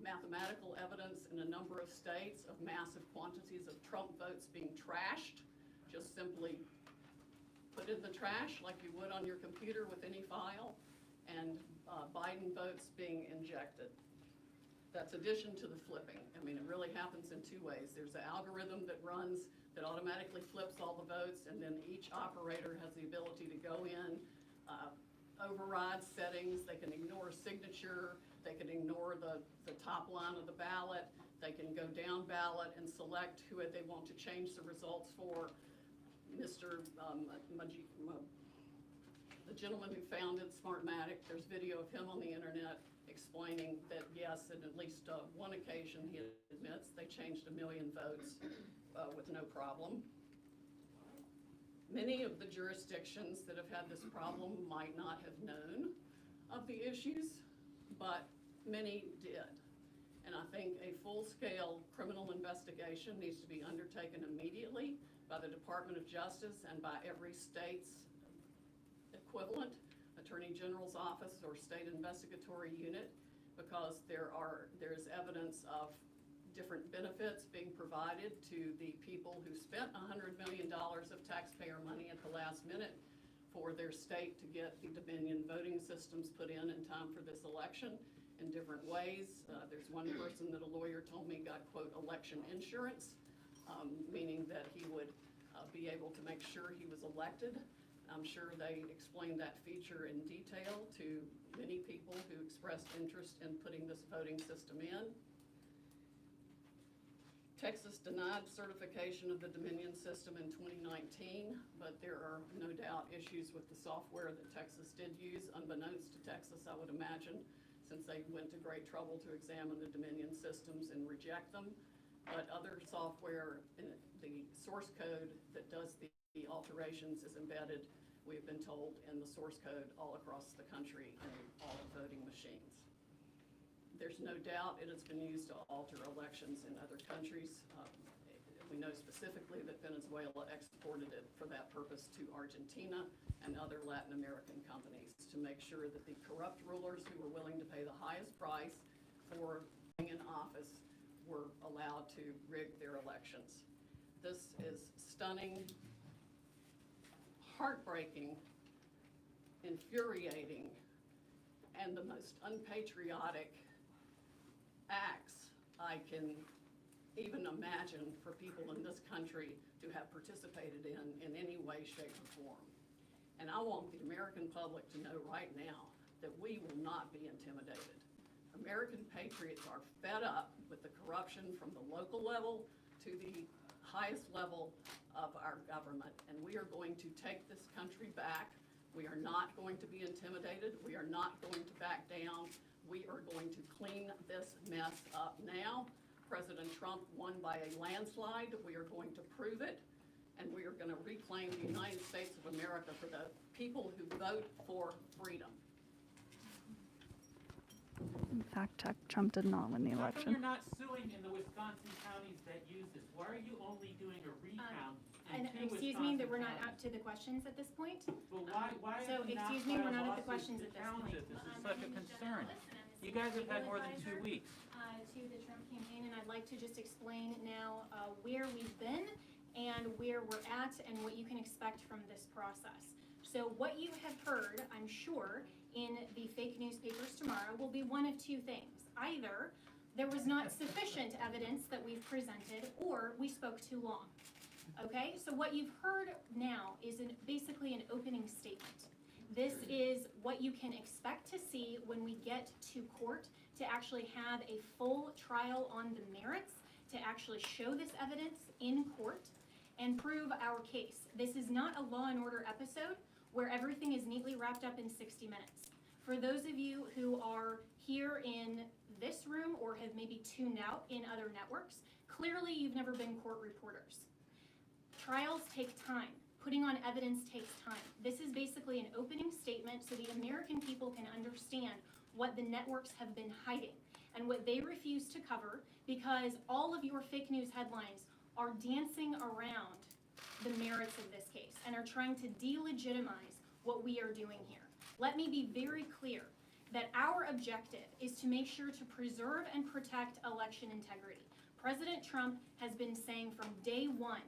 H: mathematical evidence in a number of states of massive quantities of Trump votes being trashed, just simply put in the trash like you would on your computer with any file, and Biden votes being injected. That's addition to the flipping. I mean, it really happens in 2 ways. There's an algorithm that runs that automatically flips all the votes, and then each operator has the ability to go in, override settings. They can ignore signature. They can ignore the top line of the ballot. They can go down ballot and select who they want to change the results for. Mr. The gentleman who founded Smartmatic, there's video of him on the internet explaining that yes, on at least one occasion he admits they changed 1 million votes with no problem. Many of the jurisdictions that have had this problem might not have known of the issues, but many did. And I think a full-scale criminal investigation needs to be undertaken immediately by the Department of Justice and by every state's equivalent, Attorney General's office or state investigatory unit, because there's evidence of different benefits being provided to the people who spent $100 million of taxpayer money at the last minute for their state to get the Dominion voting systems put in time for this election in different ways. There's one person that a lawyer told me got, quote, election insurance, meaning that he would be able to make sure he was elected. I'm sure they explained that feature in detail to many people who expressed interest in putting this voting system in. Texas denied certification of the Dominion system in 2019, but there are no doubt issues with the software that Texas did use, unbeknownst to Texas, I would imagine, since they went to great trouble to examine the Dominion systems and reject them. But other software, the source code that does the alterations is embedded, we've been told, in the source code all across the country in all voting machines. There's no doubt it has been used to alter elections in other countries. We know specifically that Venezuela exported it for that purpose to Argentina and other Latin American companies to make sure that the corrupt rulers who were willing to pay the highest price for being in office were allowed to rig their elections. This is stunning, heartbreaking, infuriating, and the most unpatriotic acts I can even imagine for people in this country to have participated in any way, shape, or form. And I want the American public to know right now that we will not be intimidated. American patriots are fed up with the corruption from the local level to the highest level of our government, and we are going to take this country back. We are not going to be intimidated. We are not going to back down. We are going to clean this mess up now. President Trump won by a landslide. We are going to prove it, and we are going to reclaim the United States of America for the people who vote for freedom.
A: Fact check, Trump did not win the
I: How come
A: election.
I: you're not suing in the Wisconsin counties that use this? Why are you only doing a recount in
J: And
I: two
J: excuse me, that we're
I: Wisconsin
J: not up
I: counties?
J: to the questions at this point.
I: Well, why
J: So,
I: have you not
J: excuse me,
I: filed
J: we're not at the
I: lawsuits
J: questions
I: to
J: at this
I: challenge
J: point.
I: it? This is such a concern. You guys have had more than 2 weeks.
J: To the Trump campaign, and I'd like to just explain now where we've been and where we're at and what you can expect from this process. So what you have heard, I'm sure, in the fake newspapers tomorrow will be one of two things. Either there was not sufficient evidence that we've presented, or we spoke too long. Okay, so what you've heard now is basically an opening statement. This is what you can expect to see when we get to court to actually have a full trial on the merits, to actually show this evidence in court and prove our case. This is not a Law and Order episode where everything is neatly wrapped up in 60 minutes. For those of you who are here in this room or have maybe tuned out in other networks, clearly you've never been court reporters. Trials take time. Putting on evidence takes time. This is basically an opening statement so the American people can understand what the networks have been hiding and what they refuse to cover, because all of your fake news headlines are dancing around the merits of this case and are trying to delegitimize what we are doing here. Let me be very clear that our objective is to make sure to preserve and protect election integrity. President Trump has been saying from day one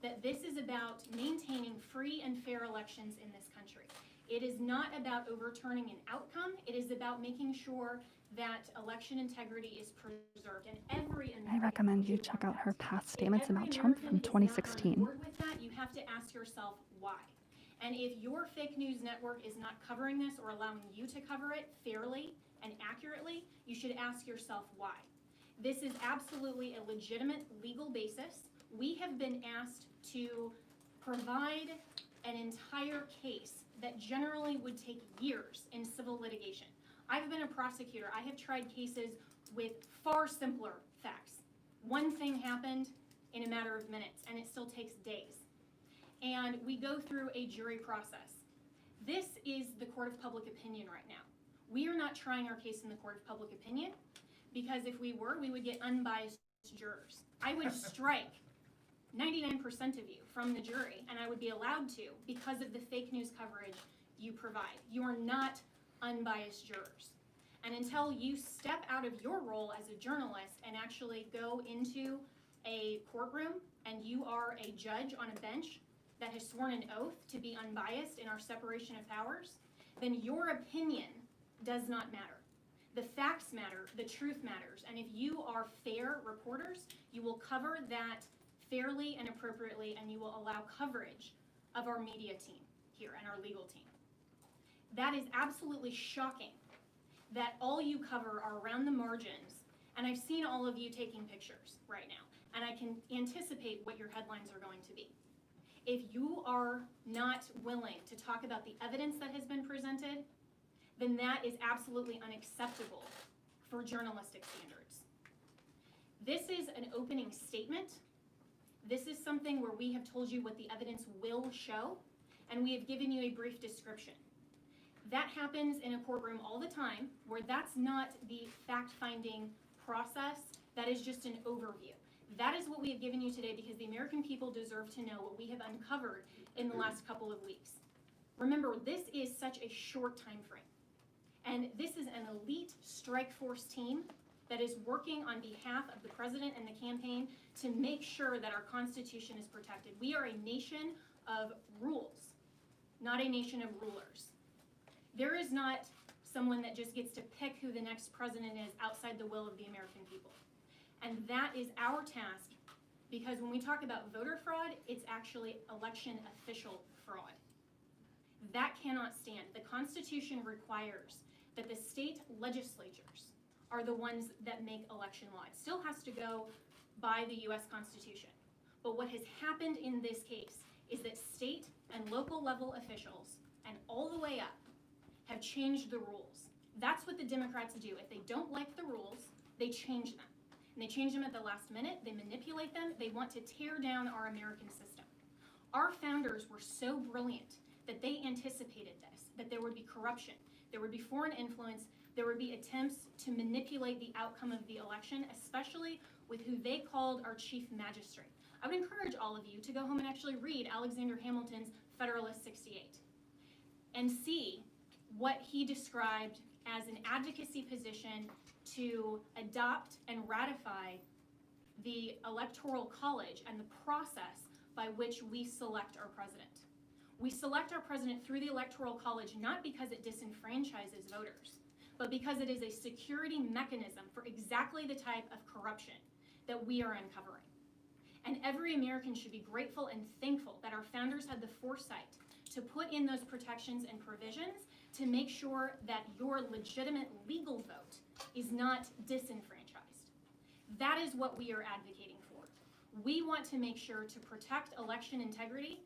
J: that this is about maintaining free and fair elections in this country. It is not about overturning an outcome. It is about making sure that election integrity is preserved. And every American,
A: I recommend you check out her past statements about Trump from 2016.
J: With that, you have to ask yourself why. And if your fake news network is not covering this or allowing you to cover it fairly and accurately, you should ask yourself why. This is absolutely a legitimate legal basis. We have been asked to provide an entire case that generally would take years in civil litigation. I've been a prosecutor. I have tried cases with far simpler facts. One thing happened in a matter of minutes, and it still takes days. And we go through a jury process. This is the court of public opinion right now. We are not trying our case in the court of public opinion, because if we were, we would get unbiased jurors. I would strike 99% of you from the jury, and I would be allowed to because of the fake news coverage you provide. You are not unbiased jurors. And until you step out of your role as a journalist and actually go into a courtroom and you are a judge on a bench that has sworn an oath to be unbiased in our separation of powers, then your opinion does not matter. The facts matter, the truth matters, and if you are fair reporters, you will cover that fairly and appropriately, and you will allow coverage of our media team here and our legal team. That is absolutely shocking that all you cover are around the margins, and I've seen all of you taking pictures right now, and I can anticipate what your headlines are going to be. If you are not willing to talk about the evidence that has been presented, then that is absolutely unacceptable for journalistic standards. This is an opening statement. This is something where we have told you what the evidence will show, and we have given you a brief description. That happens in a courtroom all the time, where that's not the fact-finding process. That is just an overview. That is what we have given you today because the American people deserve to know what we have uncovered in the last couple of weeks. Remember, this is such a short time frame. And this is an elite strike force team that is working on behalf of the president and the campaign to make sure that our Constitution is protected. We are a nation of rules, not a nation of rulers. There is not someone that just gets to pick who the next president is outside the will of the American people. And that is our task, because when we talk about voter fraud, it's actually election official fraud. That cannot stand. The Constitution requires that the state legislatures are the ones that make election law. It still has to go by the US Constitution. But what has happened in this case is that state and local level officials, and all the way up, have changed the rules. That's what the Democrats do. If they don't like the rules, they change them. And they change them at the last minute, they manipulate them, they want to tear down our American system. Our founders were so brilliant that they anticipated this, that there would be corruption, there would be foreign influence, there would be attempts to manipulate the outcome of the election, especially with who they called our chief magistrate. I would encourage all of you to go home and actually read Alexander Hamilton's Federalist 68 and see what he described as an advocacy position to adopt and ratify the Electoral College and the process by which we select our president. We select our president through the Electoral College not because it disenfranchises voters, but because it is a security mechanism for exactly the type of corruption that we are uncovering. And every American should be grateful and thankful that our founders had the foresight to put in those protections and provisions to make sure that your legitimate legal vote is not disenfranchised. That is what we are advocating for. We want to make sure to protect election integrity,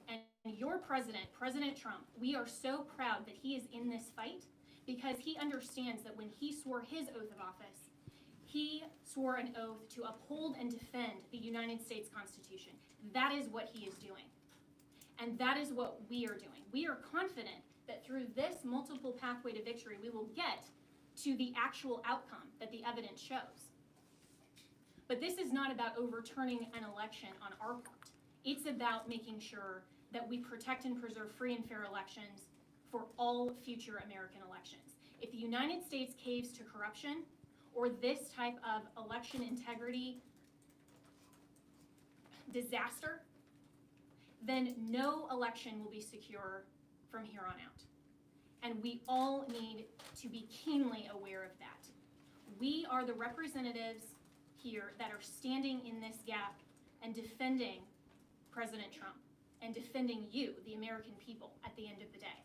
J: and your president, President Trump, we are so proud that he is in this fight because he understands that when he swore his oath of office, he swore an oath to uphold and defend the United States Constitution. That is what he is doing. And that is what we are doing. We are confident that through this multiple pathway to victory, we will get to the actual outcome that the evidence shows. But this is not about overturning an election on our part. It's about making sure that we protect and preserve free and fair elections for all future American elections. If the United States caves to corruption or this type of election integrity disaster, then no election will be secure from here on out. And we all need to be keenly aware of that. We are the representatives here that are standing in this gap and defending President Trump and defending you, the American people, at the end of the day.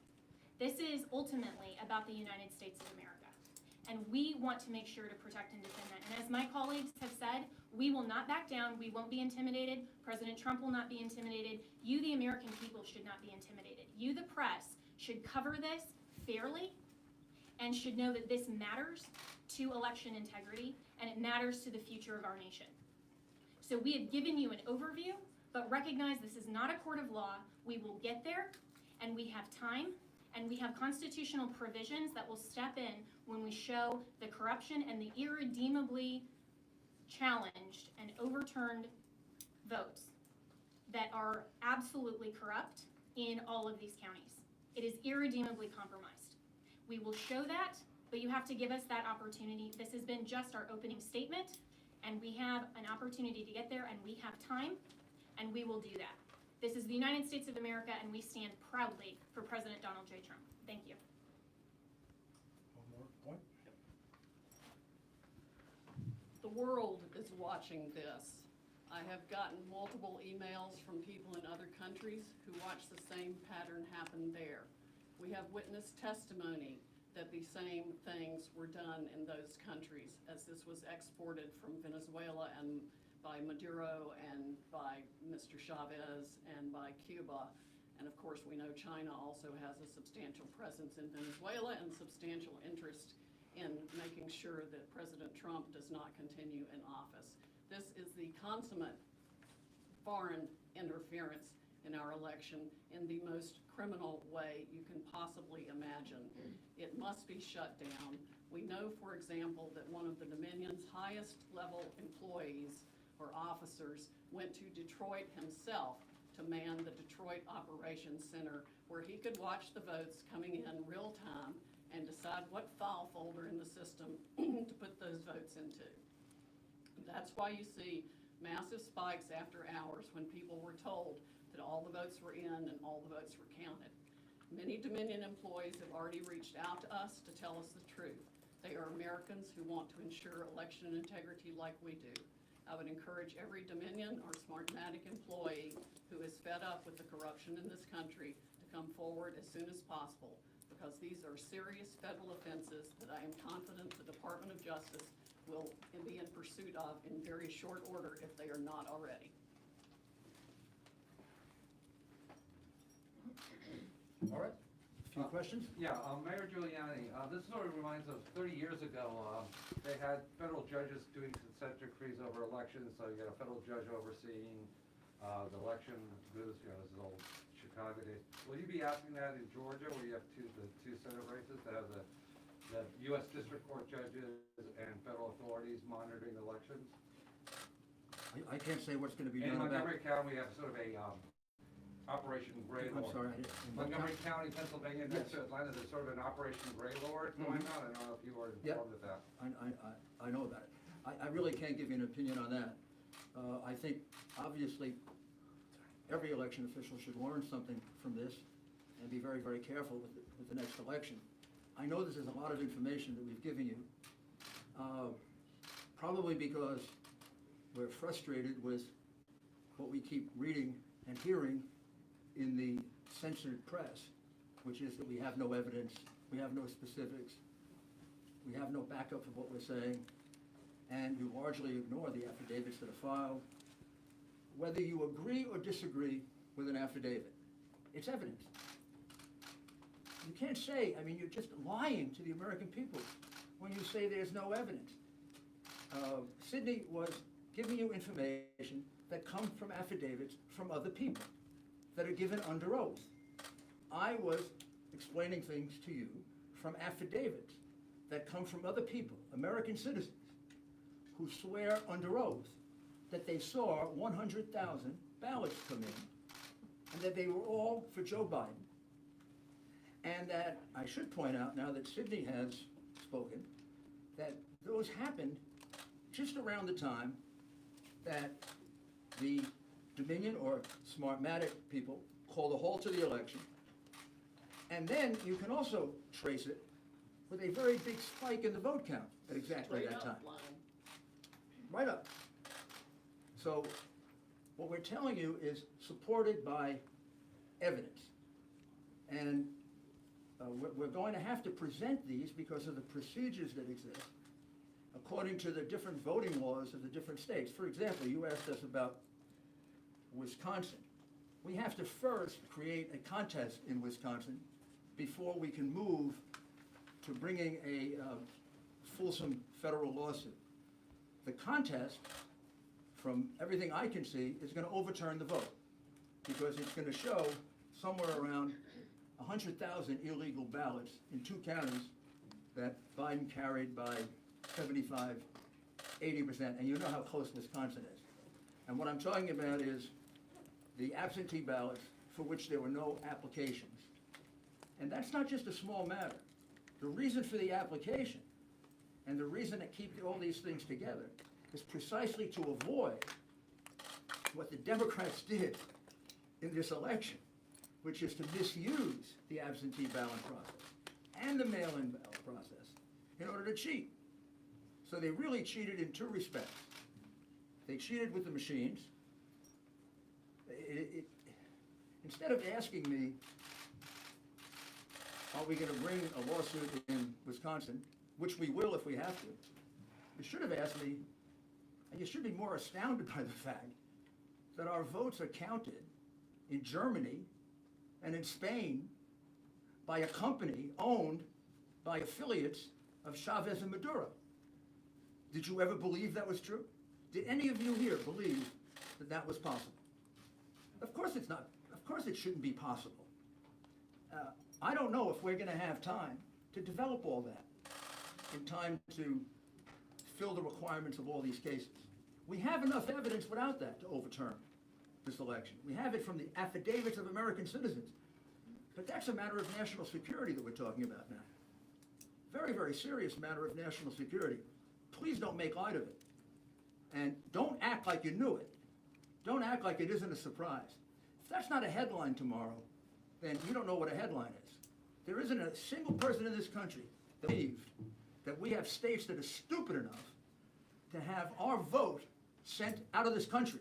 J: This is ultimately about the United States of America. And we want to make sure to protect and defend that. And as my colleagues have said, we will not back down. We won't be intimidated. President Trump will not be intimidated. You, the American people, should not be intimidated. You, the press, should cover this fairly and should know that this matters to election integrity and it matters to the future of our nation. So we have given you an overview, but recognize this is not a court of law. We will get there, and we have time, and we have constitutional provisions that will step in when we show the corruption and the irredeemably challenged and overturned votes that are absolutely corrupt in all of these counties. It is irredeemably compromised. We will show that, but you have to give us that opportunity. This has been just our opening statement, and we have an opportunity to get there, and we have time, and we will do that. This is the United States of America, and we stand proudly for President Donald J. Trump. Thank you.
B: One more point?
H: The world is watching this. I have gotten multiple emails from people in other countries who watch the same pattern happen there. We have witness testimony that the same things were done in those countries as this was exported from Venezuela and by Maduro and by Mr. Chavez and by Cuba. And of course, we know China also has a substantial presence in Venezuela and substantial interest in making sure that President Trump does not continue in office. This is the consummate foreign interference in our election in the most criminal way you can possibly imagine. It must be shut down. We know, for example, that one of the Dominion's highest level employees or officers went to Detroit himself to man the Detroit Operations Center, where he could watch the votes coming in real time and decide what file folder in the system to put those votes into. That's why you see massive spikes after hours when people were told that all the votes were in and all the votes were counted. Many Dominion employees have already reached out to us to tell us the truth. They are Americans who want to ensure election integrity like we do. I would encourage every Dominion or Smartmatic employee who is fed up with the corruption in this country to come forward as soon as possible, because these are serious federal offenses that I am confident the Department of Justice will be in pursuit of in very short order if they are not already.
G: All right, a few questions?
K: Yeah, Mayor Giuliani, this sort of reminds us, 30 years ago, they had federal judges doing consent decrees over elections, so you got a federal judge overseeing the election. This is old Chicago days. Will you be asking that in Georgia, where you have the two Senate races, to have the U.S. District Court judges and federal authorities monitoring elections?
G: I can't say what's going to be
K: In
G: done about.
K: Montgomery County, we have sort of a Operation Grey
G: I'm
K: Lord.
G: sorry, I didn't. in what
K: Montgomery
G: county?
K: County, Pennsylvania,
G: Yes.
K: next to Atlanta, there's sort of an Operation Grey Lord going on. I don't know if you were
G: Yep.
K: informed of that.
G: I know about it. I really can't give you an opinion on that. I think, obviously, every election official should learn something from this and be very, very careful with the next election. I know this is a lot of information that we've given you, probably because we're frustrated with what we keep reading and hearing in the censored press, which is that we have no evidence, we have no specifics, we have no backup for what we're saying, and you largely ignore the affidavits that are filed. Whether you agree or disagree with an affidavit, it's evidence. You can't say, I mean, you're just lying to the American people when you say there's no evidence. Sydney was giving you information that come from affidavits from other people that are given under oath. I was explaining things to you from affidavits that come from other people, American citizens, who swear under oath that they saw 100,000 ballots come in and that they were all for Joe Biden. And that, I should point out now that Sydney has spoken, that those happened just around the time that the Dominion or Smartmatic people called a halt to the election. And then you can also trace it with a very big spike in the vote count at exactly
H: Straight
G: that
H: up
G: time.
H: lying.
G: Right up. So what we're telling you is supported by evidence. And we're going to have to present these because of the procedures that exist according to the different voting laws of the different states. For example, you asked us about Wisconsin. We have to first create a contest in Wisconsin before we can move to bringing a fulsome federal lawsuit. The contest, from everything I can see, is going to overturn the vote because it's going to show somewhere around 100,000 illegal ballots in 2 counties that Biden carried by 75, 80%, and you know how close Wisconsin is. And what I'm talking about is the absentee ballots for which there were no applications. And that's not just a small matter. The reason for the application and the reason that keeps all these things together is precisely to avoid what the Democrats did in this election, which is to misuse the absentee ballot process and the mail-in ballot process in order to cheat. So they really cheated in 2 respects. They cheated with the machines. Instead of asking me, are we going to bring a lawsuit in Wisconsin, which we will if we have to, you should have asked me, and you should be more astounded by the fact that our votes are counted in Germany and in Spain by a company owned by affiliates of Chavez and Maduro. Did you ever believe that was true? Did any of you here believe that that was possible? Of course it's not. Of course it shouldn't be possible. I don't know if we're going to have time to develop all that in time to fill the requirements of all these cases. We have enough evidence without that to overturn this election. We have it from the affidavits of American citizens. But that's a matter of national security that we're talking about now. Very, very serious matter of national security. Please don't make light of it. And don't act like you knew it. Don't act like it isn't a surprise. If that's not a headline tomorrow, then you don't know what a headline is. There isn't a single person in this country that believed that we have states that are stupid enough to have our vote sent out of this country.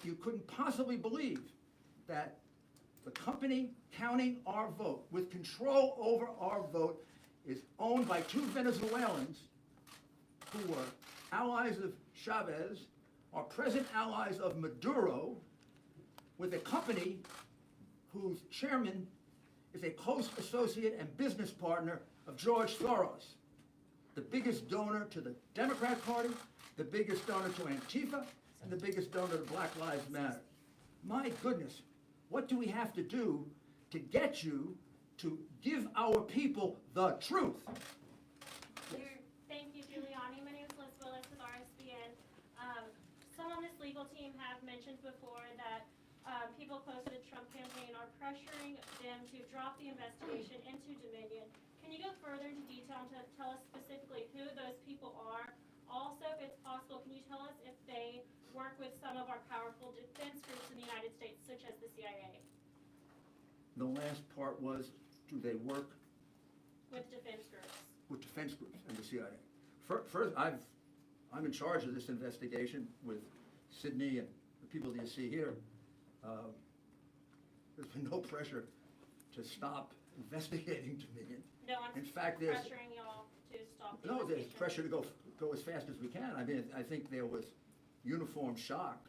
G: You couldn't possibly believe that the company counting our vote, with control over our vote, is owned by two Venezuelans who were allies of Chavez, are present allies of Maduro, with a company whose chairman is a close associate and business partner of George Soros, the biggest donor to the Democrat Party, the biggest donor to Antifa, and the biggest donor to Black Lives Matter. My goodness, what do we have to do to get you to give our people the truth?
L: Thank you, Giuliani. My name is Liz Willis with RSBN. Some on this legal team have mentioned before that people close to the Trump campaign are pressuring them to drop the investigation into Dominion. Can you go further into detail and tell us specifically who those people are? Also, if it's possible, can you tell us if they work with some of our powerful defense groups in the United States, such as the CIA?
G: The last part was, do they work
L: With defense groups.
G: with defense groups and the CIA? First, I'm in charge of this investigation with Sydney and the people that you see here. There's been no pressure to stop investigating Dominion.
L: No one's
G: In fact, there's
L: pressuring y'all to stop the
G: no, there's
L: investigation.
G: pressure to go as fast as we can. I mean, I think there was uniform shock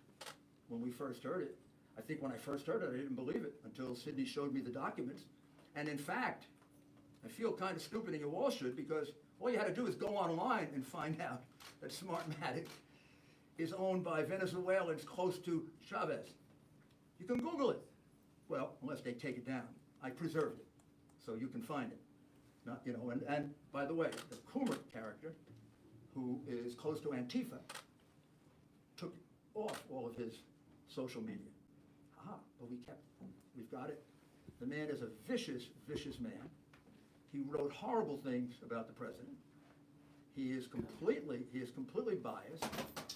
G: when we first heard it. I think when I first heard it, I didn't believe it until Sydney showed me the documents. And in fact, I feel kind of stupid, and you all should, because all you had to do is go online and find out that Smartmatic is owned by Venezuelans close to Chavez. You can Google it. Well, unless they take it down. I preserved it, so you can find it. Not, you know, and by the way, the Coomer character, who is close to Antifa, took off all of his social media. But we've got it. The man is a vicious, vicious man. He wrote horrible things about the president. He is completely biased,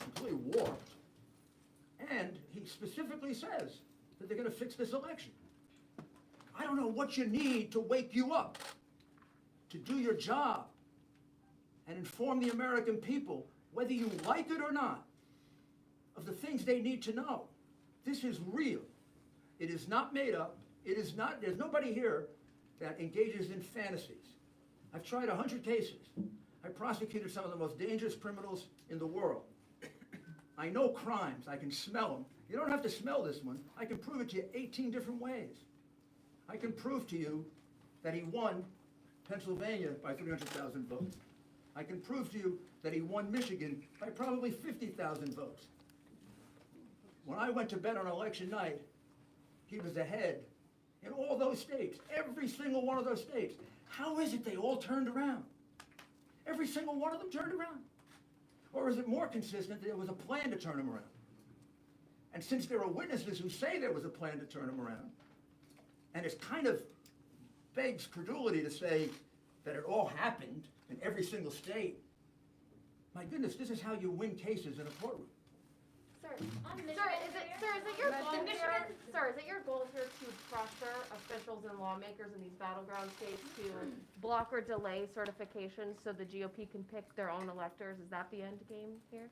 G: completely warped, and he specifically says that they're going to fix this election. I don't know what you need to wake you up to do your job and inform the American people, whether you like it or not, of the things they need to know. This is real. It is not made up. It is not, there's nobody here that engages in fantasies. I've tried 100 cases. I prosecuted some of the most dangerous criminals in the world. I know crimes. I can smell them. You don't have to smell this one. I can prove it to you 18 different ways. I can prove to you that he won Pennsylvania by 300,000 votes. I can prove to you that he won Michigan by probably 50,000 votes. When I went to bed on election night, he was ahead in all those states, every single one of those states. How is it they all turned around? Every single one of them turned around? Or is it more consistent that there was a plan to turn them around? And since there are witnesses who say there was a plan to turn them around, and it kind of begs credulity to say that it all happened in every single state, my goodness, this is how you win cases in a courtroom.
C: Sir, is it your goal here? Sir, is it your goal here to pressure officials and lawmakers in these battleground states to block or delay certification so the GOP can pick their own electors? Is that the end game here?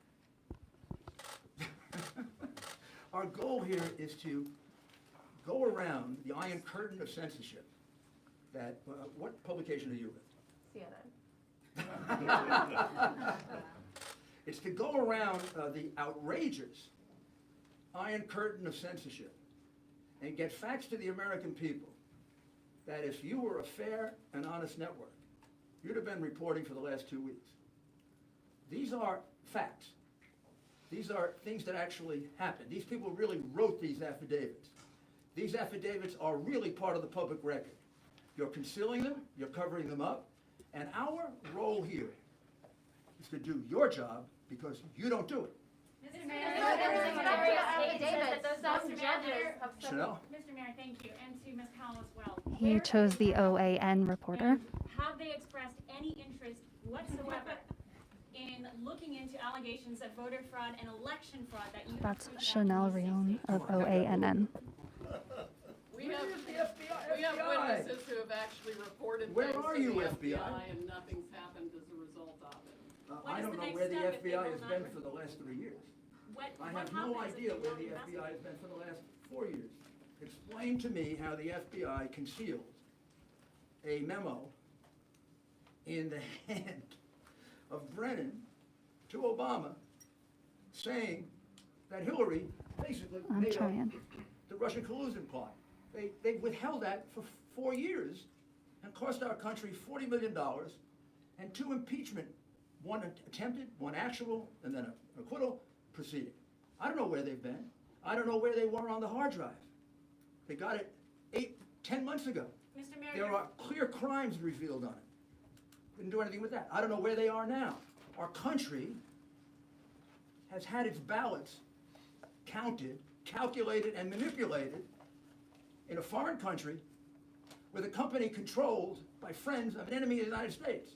G: Our goal here is to go around the Iron Curtain of censorship. That what publication are you with?
C: CNN.
G: It's to go around the outrageous Iron Curtain of censorship and get facts to the American people that if you were a fair and honest network, you'd have been reporting for the last 2 weeks. These are facts. These are things that actually happened. These people really wrote these affidavits. These affidavits are really part of the public record. You're concealing them, you're covering them up, and our role here is to do your job because you don't do it.
L: Mr. Mayor,
G: Chanel?
M: Mr. Mayor, thank you, and to Ms. Powell as well.
A: He chose the OAN reporter.
M: Have they expressed any interest whatsoever in looking into allegations of voter fraud and election fraud that you
A: That's
M: have
A: Chanel Rion of OANN.
H: We have witnesses who have actually reported
G: Where
H: things
G: are
H: to
G: you,
H: the
G: FBI?
H: FBI and nothing's happened as a result of it.
G: I don't know where the FBI has been for the last 3 years. I have no idea where the FBI has been for the last 4 years. Explain to me how the FBI concealed a memo in the hand of Brennan to Obama saying that Hillary basically
A: I'm
G: made up
A: trying.
G: the Russian collusion plot. They withheld that for 4 years and cost our country $40 million and 2 impeachment, one attempted, one actual, and then an acquittal proceeding. I don't know where they've been. I don't know where they were on the hard drive. They got it 10 months ago.
M: Mr. Mayor,
G: There are clear crimes revealed on it. Didn't do anything with that. I don't know where they are now. Our country has had its ballots counted, calculated, and manipulated in a foreign country with a company controlled by friends of an enemy of the United States.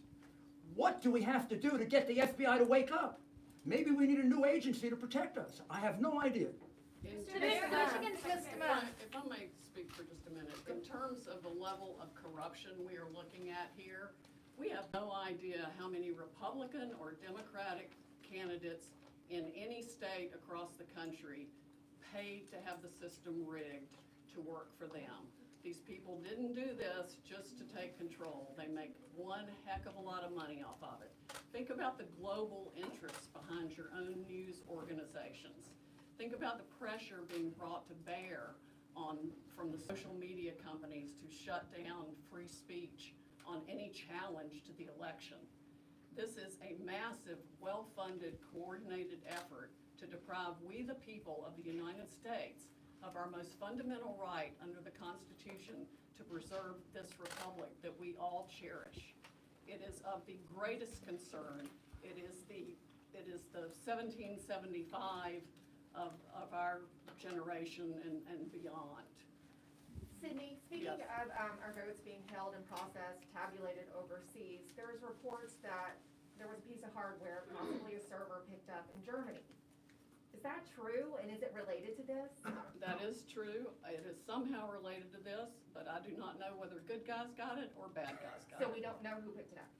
G: What do we have to do to get the FBI to wake up? Maybe we need a new agency to protect us. I have no idea.
H: If I may speak for just a minute, in terms of the level of corruption we are looking at here, we have no idea how many Republican or Democratic candidates in any state across the country paid to have the system rigged to work for them. These people didn't do this just to take control. They make one heck of a lot of money off of it. Think about the global interests behind your own news organizations. Think about the pressure being brought to bear from the social media companies to shut down free speech on any challenge to the election. This is a massive, well-funded, coordinated effort to deprive we the people of the United States of our most fundamental right under the Constitution to preserve this republic that we all cherish. It is of the greatest concern. It is the 1775 of our generation and beyond.
C: Sydney, speaking
H: Yes.
C: of our votes being held and processed, tabulated overseas, there was reports that there was a piece of hardware, possibly a server, picked up in Germany. Is that true, and is it related to this?
H: That is true. It is somehow related to this, but I do not know whether good guys got it or bad guys got
C: So
H: it.
C: we don't know who picked it up.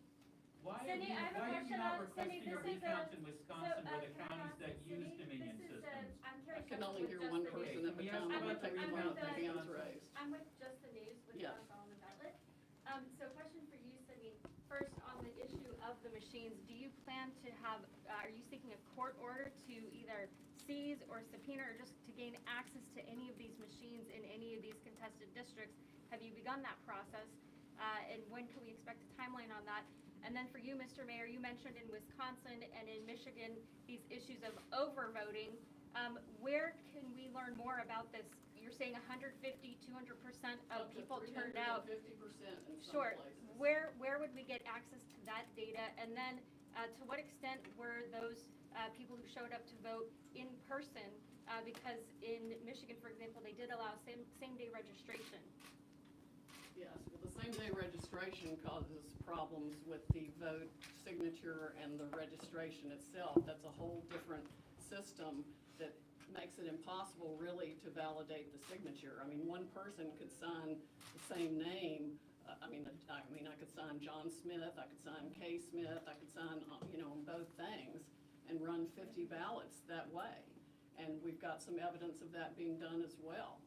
I: Why are
L: Cindy,
I: you,
L: I have a
I: why are you
L: question
I: not
L: on-
I: requesting
L: Cindy,
I: a
L: this is
I: recount
L: a-
I: in Wisconsin where the
L: can I
I: counties
L: ask
I: that
L: Cindy,
I: use Dominion
L: this is
I: systems?
L: I'm
H: I
L: curious
H: can
L: just
H: only
L: with
H: hear
L: just
H: one
L: the news.
H: person at the
I: Can we
H: time.
I: ask
H: I'm
I: about
H: gonna take
I: the
H: the
I: recount
H: one
I: in
H: with the hands
I: Wisconsin?
H: raised.
L: I'm with just the news with
H: Yes.
L: on the ballot. So question for you, Cindy. First, on the issue of the machines, do you plan to have, are you seeking a court order to either seize or subpoena or just to gain access to any of these machines in any of these contested districts? Have you begun that process? And when can we expect a timeline on that? And then for you, Mr. Mayor, you mentioned in Wisconsin and in Michigan these issues of overvoting. Where can we learn more about this? You're saying 150, 200% of people turned out.
H: 50% in some
L: Sure.
H: places.
L: Where would we get access to that data? And then to what extent were those people who showed up to vote in person? Because in Michigan, for example, they did allow same-day registration.
H: Yes, well, the same-day registration causes problems with the vote signature and the registration itself. That's a whole different system that makes it impossible really to validate the signature. I mean, one person could sign the same name. I mean, I could sign John Smith, I could sign Kay Smith, I could sign, on both things and run 50 ballots that way. And we've got some evidence of that being done as well.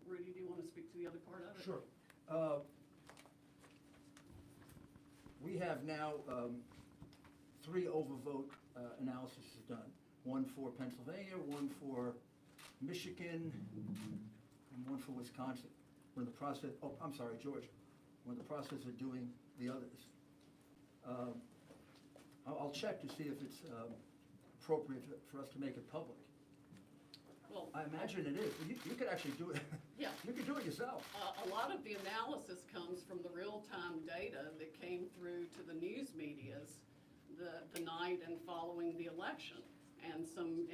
H: Rudy, do you want to speak to the other part of it?
G: Sure. We have now 3 overvote analyses done. One for Pennsylvania, one for Michigan, and one for Wisconsin. We're in the process, I'm sorry, Georgia. We're in the process of doing the others. I'll check to see if it's appropriate for us to make it public.
H: Well,
G: I imagine it is. You could actually do it.
H: Yeah.
G: You could do it yourself.
H: A lot of the analysis comes from the real-time data that came through to the news medias the night and following the election. And some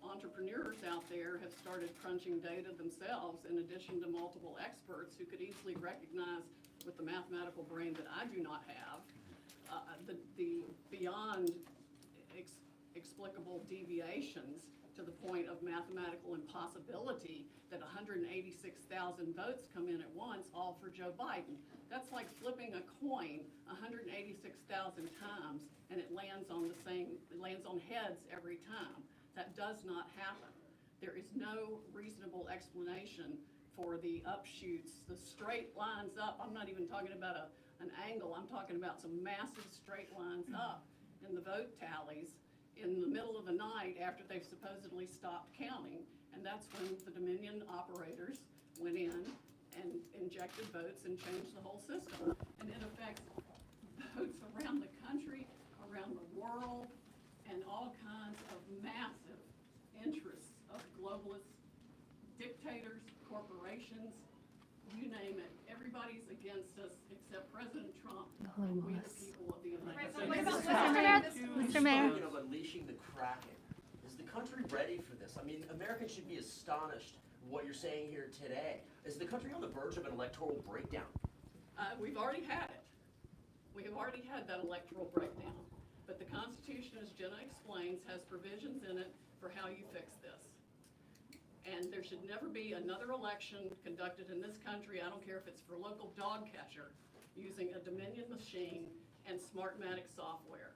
H: entrepreneurs out there have started crunching data themselves in addition to multiple experts who could easily recognize with the mathematical brain that I do not have, the beyond explicable deviations to the point of mathematical impossibility that 186,000 votes come in at once, all for Joe Biden. That's like flipping a coin 186,000 times and it lands on heads every time. That does not happen. There is no reasonable explanation for the upshoots, the straight lines up. I'm not even talking about an angle. I'm talking about some massive straight lines up in the vote tallies in the middle of the night after they've supposedly stopped counting. And that's when the Dominion operators went in and injected votes and changed the whole system. And it affects votes around the country, around the world, and all kinds of massive interests of globalists, dictators, corporations, you name it. Everybody's against us except President Trump and we the people of the United States.
A: Mr. Mayor.
N: Of unleashing the Kraken. Is the country ready for this? I mean, Americans should be astonished what you're saying here today. Is the country on the verge of an electoral breakdown?
H: We've already had it. We have already had that electoral breakdown. But the Constitution, as Jenna explains, has provisions in it for how you fix this. And there should never be another election conducted in this country, I don't care if it's for local dog catcher, using a Dominion machine and Smartmatic software.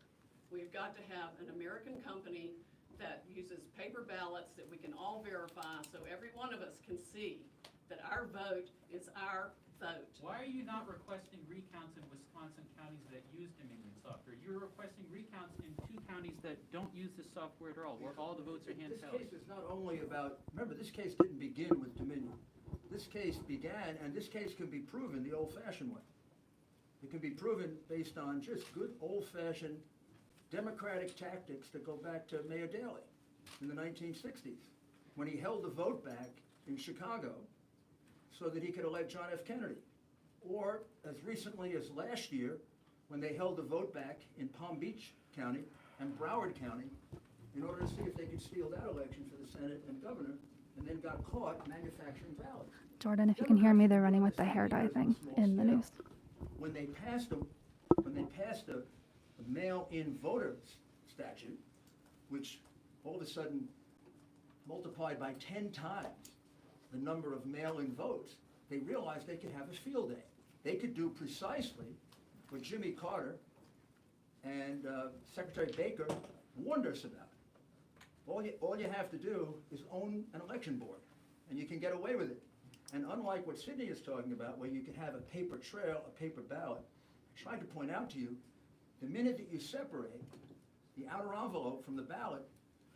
H: We've got to have an American company that uses paper ballots that we can all verify so every one of us can see that our vote is our vote.
I: Why are you not requesting recounts in Wisconsin counties that use Dominion software? You're requesting recounts in 2 counties that don't use this software at all, where all the votes are hand tallied.
G: This case is not only about, remember, this case didn't begin with Dominion. This case began, and this case can be proven the old-fashioned way. It can be proven based on just good old-fashioned democratic tactics that go back to Mayor Daley in the 1960s, when he held the vote back in Chicago so that he could elect John F. Kennedy. Or as recently as last year, when they held the vote back in Palm Beach County and Broward County in order to see if they could steal that election for the Senate and governor, and then got caught manufacturing ballots.
A: Jordan, if you can hear me, they're running with the hair dye thing in the news.
G: When they passed a mail-in voter statute, which all of a sudden multiplied by 10 times the number of mail-in votes, they realized they could have a field day. They could do precisely what Jimmy Carter and Secretary Baker warned us about. All you have to do is own an election board, and you can get away with it. And unlike what Sydney is talking about, where you can have a paper trail, a paper ballot, I tried to point out to you, the minute that you separate the outer envelope from the ballot,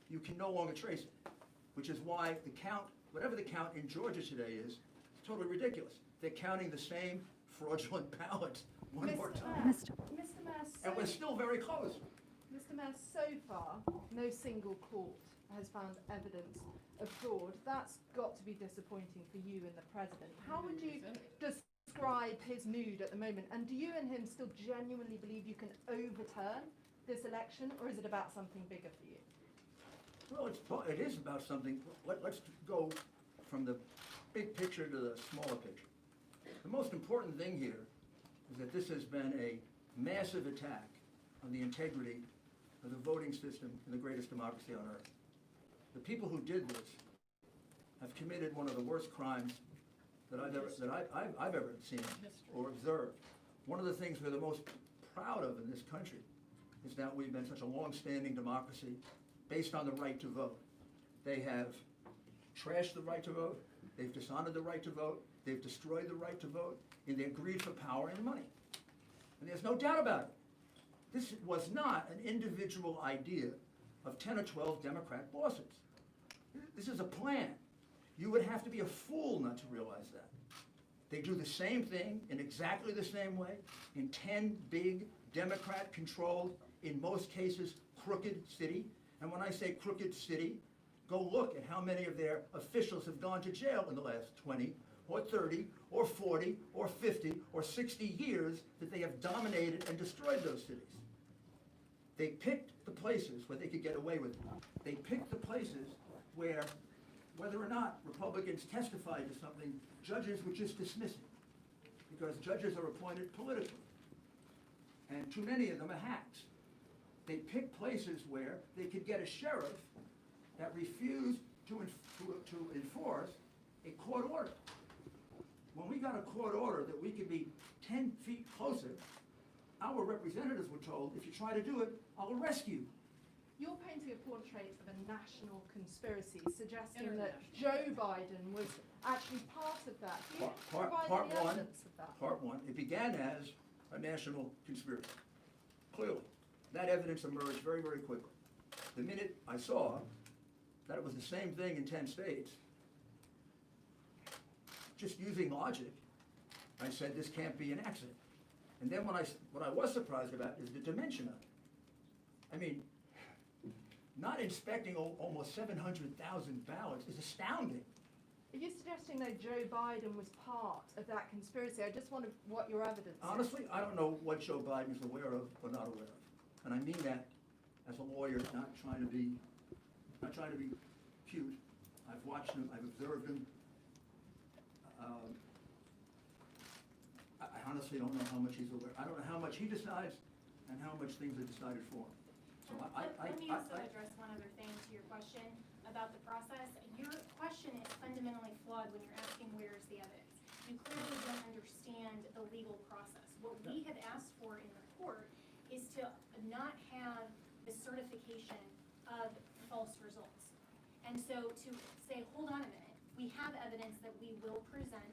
G: you can no longer trace it, which is why the count, whatever the count in Georgia today is, it's totally ridiculous. They're counting the same fraudulent ballots one more time.
O: Mr. Mayor,
G: And we're still very close.
O: Mr. Mayor, so far, no single court has found evidence of fraud. That's got to be disappointing for you and the president. How would you describe his mood at the moment? And do you and him still genuinely believe you can overturn this election, or is it about something bigger for you?
G: Well, it is about something. Let's go from the big picture to the smaller picture. The most important thing here is that this has been a massive attack on the integrity of the voting system in the greatest democracy on earth. The people who did this have committed one of the worst crimes that I've ever seen or observed. One of the things we're the most proud of in this country is that we've been such a long-standing democracy based on the right to vote. They have trashed the right to vote, they've dishonored the right to vote, they've destroyed the right to vote in their greed for power and money. And there's no doubt about it. This was not an individual idea of 10 or 12 Democrat bosses. This is a plan. You would have to be a fool not to realize that. They do the same thing in exactly the same way in 10 big Democrat-controlled, in most cases, crooked city. And when I say crooked city, go look at how many of their officials have gone to jail in the last 20 or 30 or 40 or 50 or 60 years that they have dominated and destroyed those cities. They picked the places where they could get away with it. They picked the places where, whether or not Republicans testified to something, judges would just dismiss it, because judges are appointed politically, and too many of them are hacks. They picked places where they could get a sheriff that refused to enforce a court order. When we got a court order that we could be 10 feet closer, our representatives were told, if you try to do it, I'll arrest you.
O: You're painting a portrait of a national conspiracy, suggesting that Joe Biden was actually part of that. Do you provide any evidence of that?
G: Part one, it began as a national conspiracy. Clearly, that evidence emerged very, very quickly. The minute I saw that it was the same thing in 10 states, just using logic, I said this can't be an accident. And then what I was surprised about is the dimension of it. I mean, not inspecting almost 700,000 ballots is astounding.
O: Are you suggesting that Joe Biden was part of that conspiracy? I just wonder what your evidence is.
G: Honestly, I don't know what Joe Biden is aware of or not aware of. And I mean that as a lawyer, not trying to be cute. I've watched him, I've observed him. I honestly don't know how much he's aware. I don't know how much he decides and how much things are decided for him. So
J: Let me also address one other thing to your question about the process. Your question is fundamentally flawed when you're asking where's the evidence. You clearly don't understand the legal process. What we have asked for in the court is to not have the certification of false results. And so to say, hold on a minute, we have evidence that we will present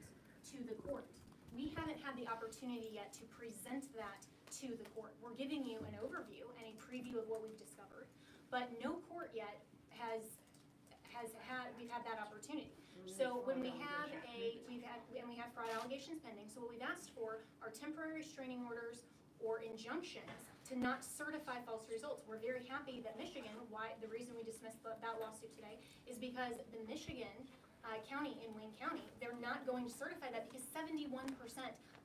J: to the court. We haven't had the opportunity yet to present that to the court. We're giving you an overview and a preview of what we've discovered, but no court yet we've had that opportunity. So when we have we have fraud allegations pending, so what we've asked for are temporary restraining orders or injunctions to not certify false results. We're very happy that Michigan, the reason we dismissed that lawsuit today is because the Michigan county in Wayne County, they're not going to certify that because 71%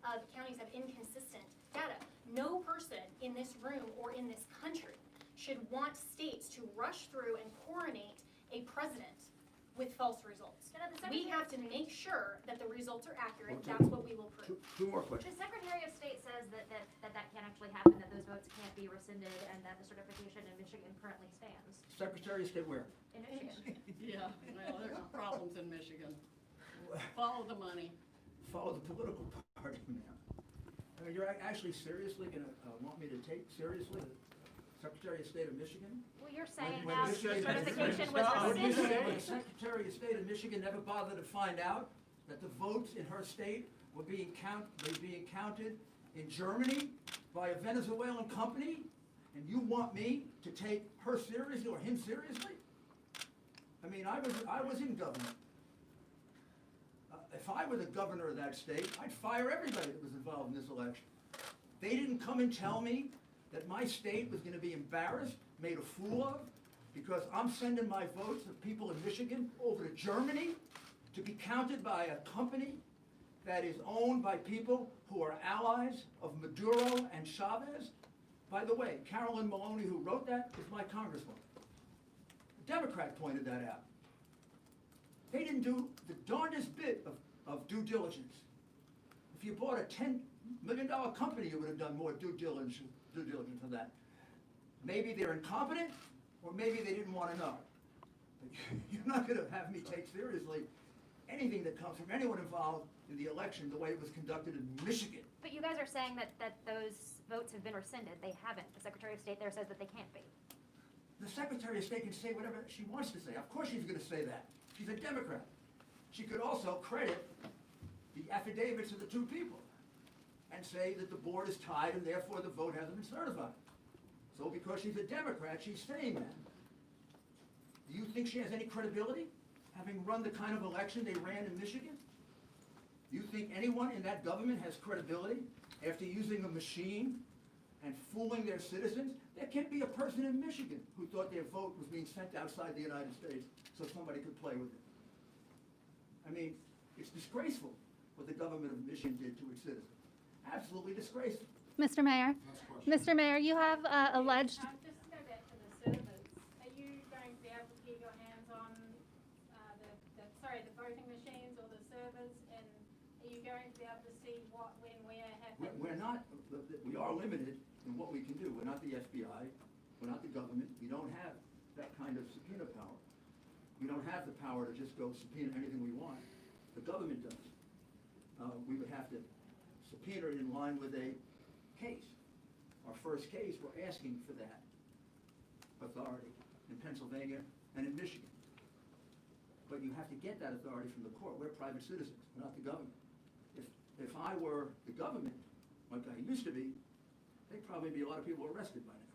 J: of counties have inconsistent data. No person in this room or in this country should want states to rush through and coronate a president with false results. We have to make sure that the results are accurate. That's what we will prove.
G: Two more questions.
P: The Secretary of State says that can't actually happen, that those votes can't be rescinded, and that the certification in Michigan currently stands.
G: Secretary of State where?
P: In Michigan.
H: Yeah, well, there's problems in Michigan. Follow the money.
G: Follow the political party now. I mean, you're actually seriously going to want me to take seriously the Secretary of State of Michigan?
P: Well, you're saying
G: When
P: now the certification was rescinded.
G: The Secretary of State of Michigan never bothered to find out that the votes in her state were being counted in Germany by a Venezuelan company, and you want me to take her seriously or him seriously? I mean, I was in government. If I were the governor of that state, I'd fire everybody that was involved in this election. They didn't come and tell me that my state was going to be embarrassed, made a fool of, because I'm sending my votes of people in Michigan over to Germany to be counted by a company that is owned by people who are allies of Maduro and Chavez. By the way, Carolyn Maloney, who wrote that, is my congresswoman. A Democrat pointed that out. They didn't do the darndest bit of due diligence. If you bought a $10 million company, you would have done more due diligence than that. Maybe they're incompetent, or maybe they didn't want to know. But you're not going to have me take seriously anything that comes from anyone involved in the election the way it was conducted in Michigan.
P: But you guys are saying that those votes have been rescinded. They haven't. The Secretary of State there says that they can't be.
G: The Secretary of State can say whatever she wants to say. Of course she's going to say that. She's a Democrat. She could also credit the affidavits of the two people and say that the board is tied and therefore the vote hasn't been certified. So because she's a Democrat, she's saying that. Do you think she has any credibility, having run the kind of election they ran in Michigan? Do you think anyone in that government has credibility after using a machine and fooling their citizens? There can't be a person in Michigan who thought their vote was being sent outside the United States so somebody could play with it. I mean, it's disgraceful what the government of Michigan did to its citizens. Absolutely disgraceful.
A: Mr. Mayor, you have alleged.
J: Have to
M: we going to be able to see what, when, where happened?
G: We're not, we are limited in what we can do. We're not the FBI, we're not the government. We don't have that kind of subpoena power. We don't have the power to just go subpoena anything we want. The government does. We would have to subpoena it in line with a case. Our first case, we're asking for that authority in Pennsylvania and in Michigan. But you have to get that authority from the court. We're private citizens, we're not the government. If I were the government, like I used to be, there'd probably be a lot of people arrested by now.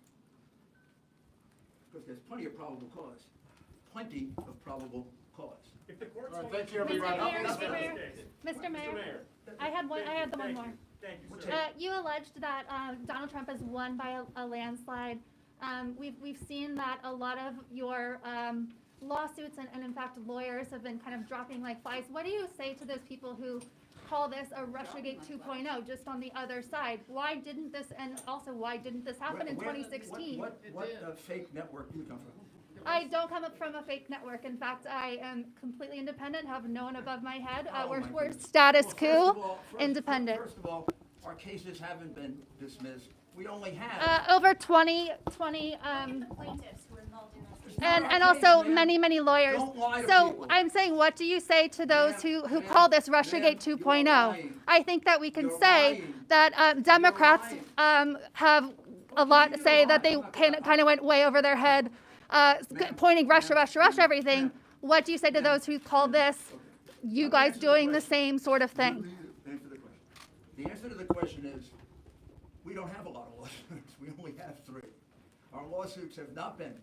G: Because there's plenty of probable cause. Plenty of probable cause.
D: If the court's
G: All right,
D: going
G: thank you,
D: to be
G: everybody.
D: right
A: Mr. Mayor,
D: I had the one
A: more.
D: Thank you, sir.
A: You alleged that Donald Trump has won by a landslide. We've seen that a lot of your lawsuits and in fact lawyers have been kind of dropping like flies. What do you say to those people who call this a Russiagate 2.0 just on the other side? Why didn't this, and also why didn't this happen in 2016?
G: What fake network do you come from?
A: I don't come up from a fake network. In fact, I am completely independent, have no one above my head. We're Status Coup, independent.
G: First of all, our cases haven't been dismissed. We only have
A: over 20
M: plaintiffs who were involved in this.
A: and also many lawyers.
G: Don't lie to
A: So
G: people.
A: I'm saying, what do you say to those who call this Russiagate 2.0? I think that we can say that Democrats have a lot to say, that they kind of went way over their head, pointing Russia, everything. What do you say to those who call this, you guys doing the same sort of thing?
G: The answer to the question is, we don't have a lot of lawsuits. We only have 3. Our lawsuits have not been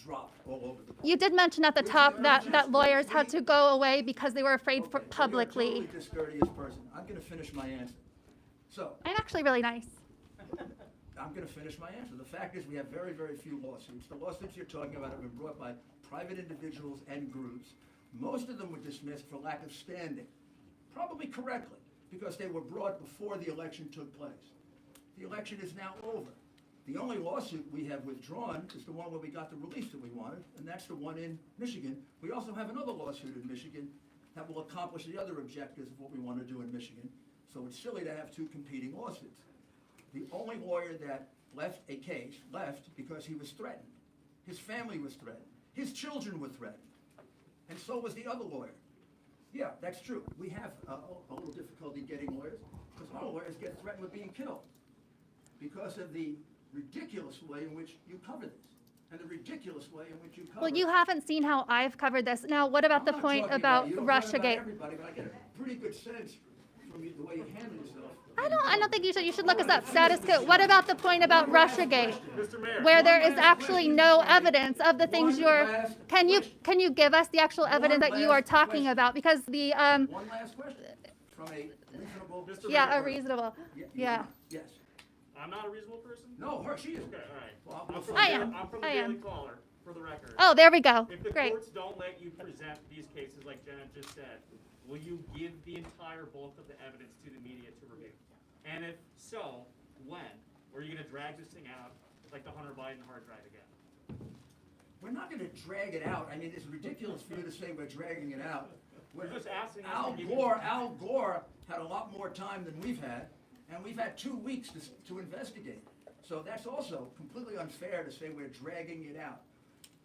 G: dropped all over the place.
A: You did mention at the top that lawyers had to go away because they were afraid for publicly.
G: You're a totally discourteous person. I'm going to finish my answer. So,
A: I'm actually really nice.
G: I'm going to finish my answer. The fact is we have very few lawsuits. The lawsuits you're talking about have been brought by private individuals and groups. Most of them were dismissed for lack of standing, probably correctly, because they were brought before the election took place. The election is now over. The only lawsuit we have withdrawn is the one where we got the relief that we wanted, and that's the one in Michigan. We also have another lawsuit in Michigan that will accomplish the other objectives of what we want to do in Michigan. So it's silly to have 2 competing lawsuits. The only lawyer that left a case left because he was threatened. His family was threatened. His children were threatened. And so was the other lawyer. Yeah, that's true. We have a little difficulty getting lawyers because our lawyers get threatened with being killed because of the ridiculous way in which you cover this and the ridiculous way in which you cover
A: Well, you haven't seen how I've covered this. Now, what about the point about Russiagate?
G: Everybody, but I get a pretty good sense from the way you handle yourself.
A: I don't think you should. You should look us up. Status Coup. What about the point about Russiagate,
D: Mr. Mayor.
A: where there is actually no evidence of the things you're? Can you give us the actual evidence that you are talking about? Because the
G: One last question from a reasonable.
D: Mr.
A: yeah,
D: Mayor.
A: a reasonable. Yeah.
G: Yes.
D: I'm not a reasonable person?
G: No, her, she is.
D: Okay, all right.
G: Well,
D: I'm from
A: I
D: the-
A: am.
D: I'm from the
A: I
D: Daily
A: am.
D: Caller, for the record.
A: Oh, there we go.
D: If the
A: Great.
D: courts don't let you present these cases like Jenna just said, will you give the entire bulk of the evidence to the media to review? And if so, when? Or are you going to drag this thing out like the Hunter Biden hard drive again?
G: We're not going to drag it out. I mean, it's ridiculous for you to say we're dragging it out.
D: We're just asking us
G: Al
D: to give you-
G: Gore had a lot more time than we've had, and we've had 2 weeks to investigate. So that's also completely unfair to say we're dragging it out.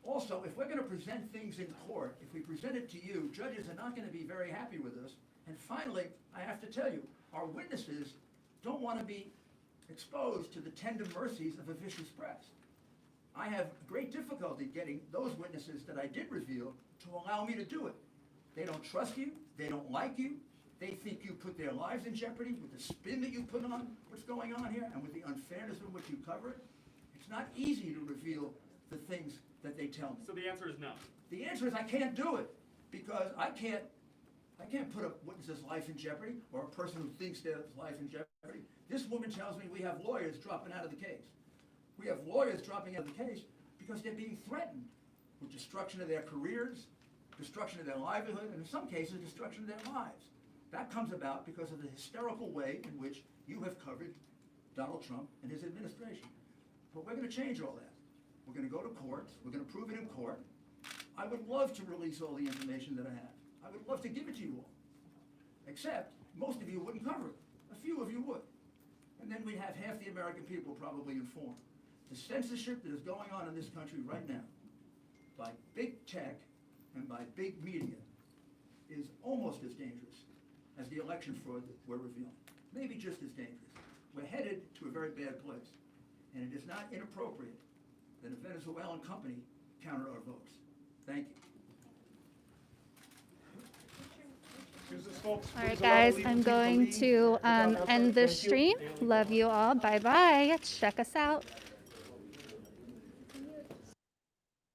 G: Also, if we're going to present things in court, if we present it to you, judges are not going to be very happy with us. And finally, I have to tell you, our witnesses don't want to be exposed to the tender mercies of a vicious press. I have great difficulty getting those witnesses that I did reveal to allow me to do it. They don't trust you, they don't like you, they think you put their lives in jeopardy with the spin that you put on what's going on here and with the unfairness in which you cover it. It's not easy to reveal the things that they tell me.
D: So the answer is no.
G: The answer is I can't do it because I can't put a witness's life in jeopardy or a person who thinks their life in jeopardy. This woman tells me we have lawyers dropping out of the case. We have lawyers dropping out of the case because they're being threatened with destruction of their careers, destruction of their livelihood, and in some cases, destruction of their lives. That comes about because of the hysterical way in which you have covered Donald Trump and his administration. But we're going to change all that. We're going to go to courts. We're going to prove it in court. I would love to release all the information that I have. I would love to give it to you all. Except most of you wouldn't cover it. A few of you would. And then we'd have half the American people probably informed. The censorship that is going on in this country right now by big tech and by big media is almost as dangerous as the election fraud that we're revealing. Maybe just as dangerous. We're headed to a very bad place. And it is not inappropriate that a Venezuelan company counter our votes. Thank you.
A: All right, guys, I'm going to end the stream. Love you all. Bye-bye. Check us out.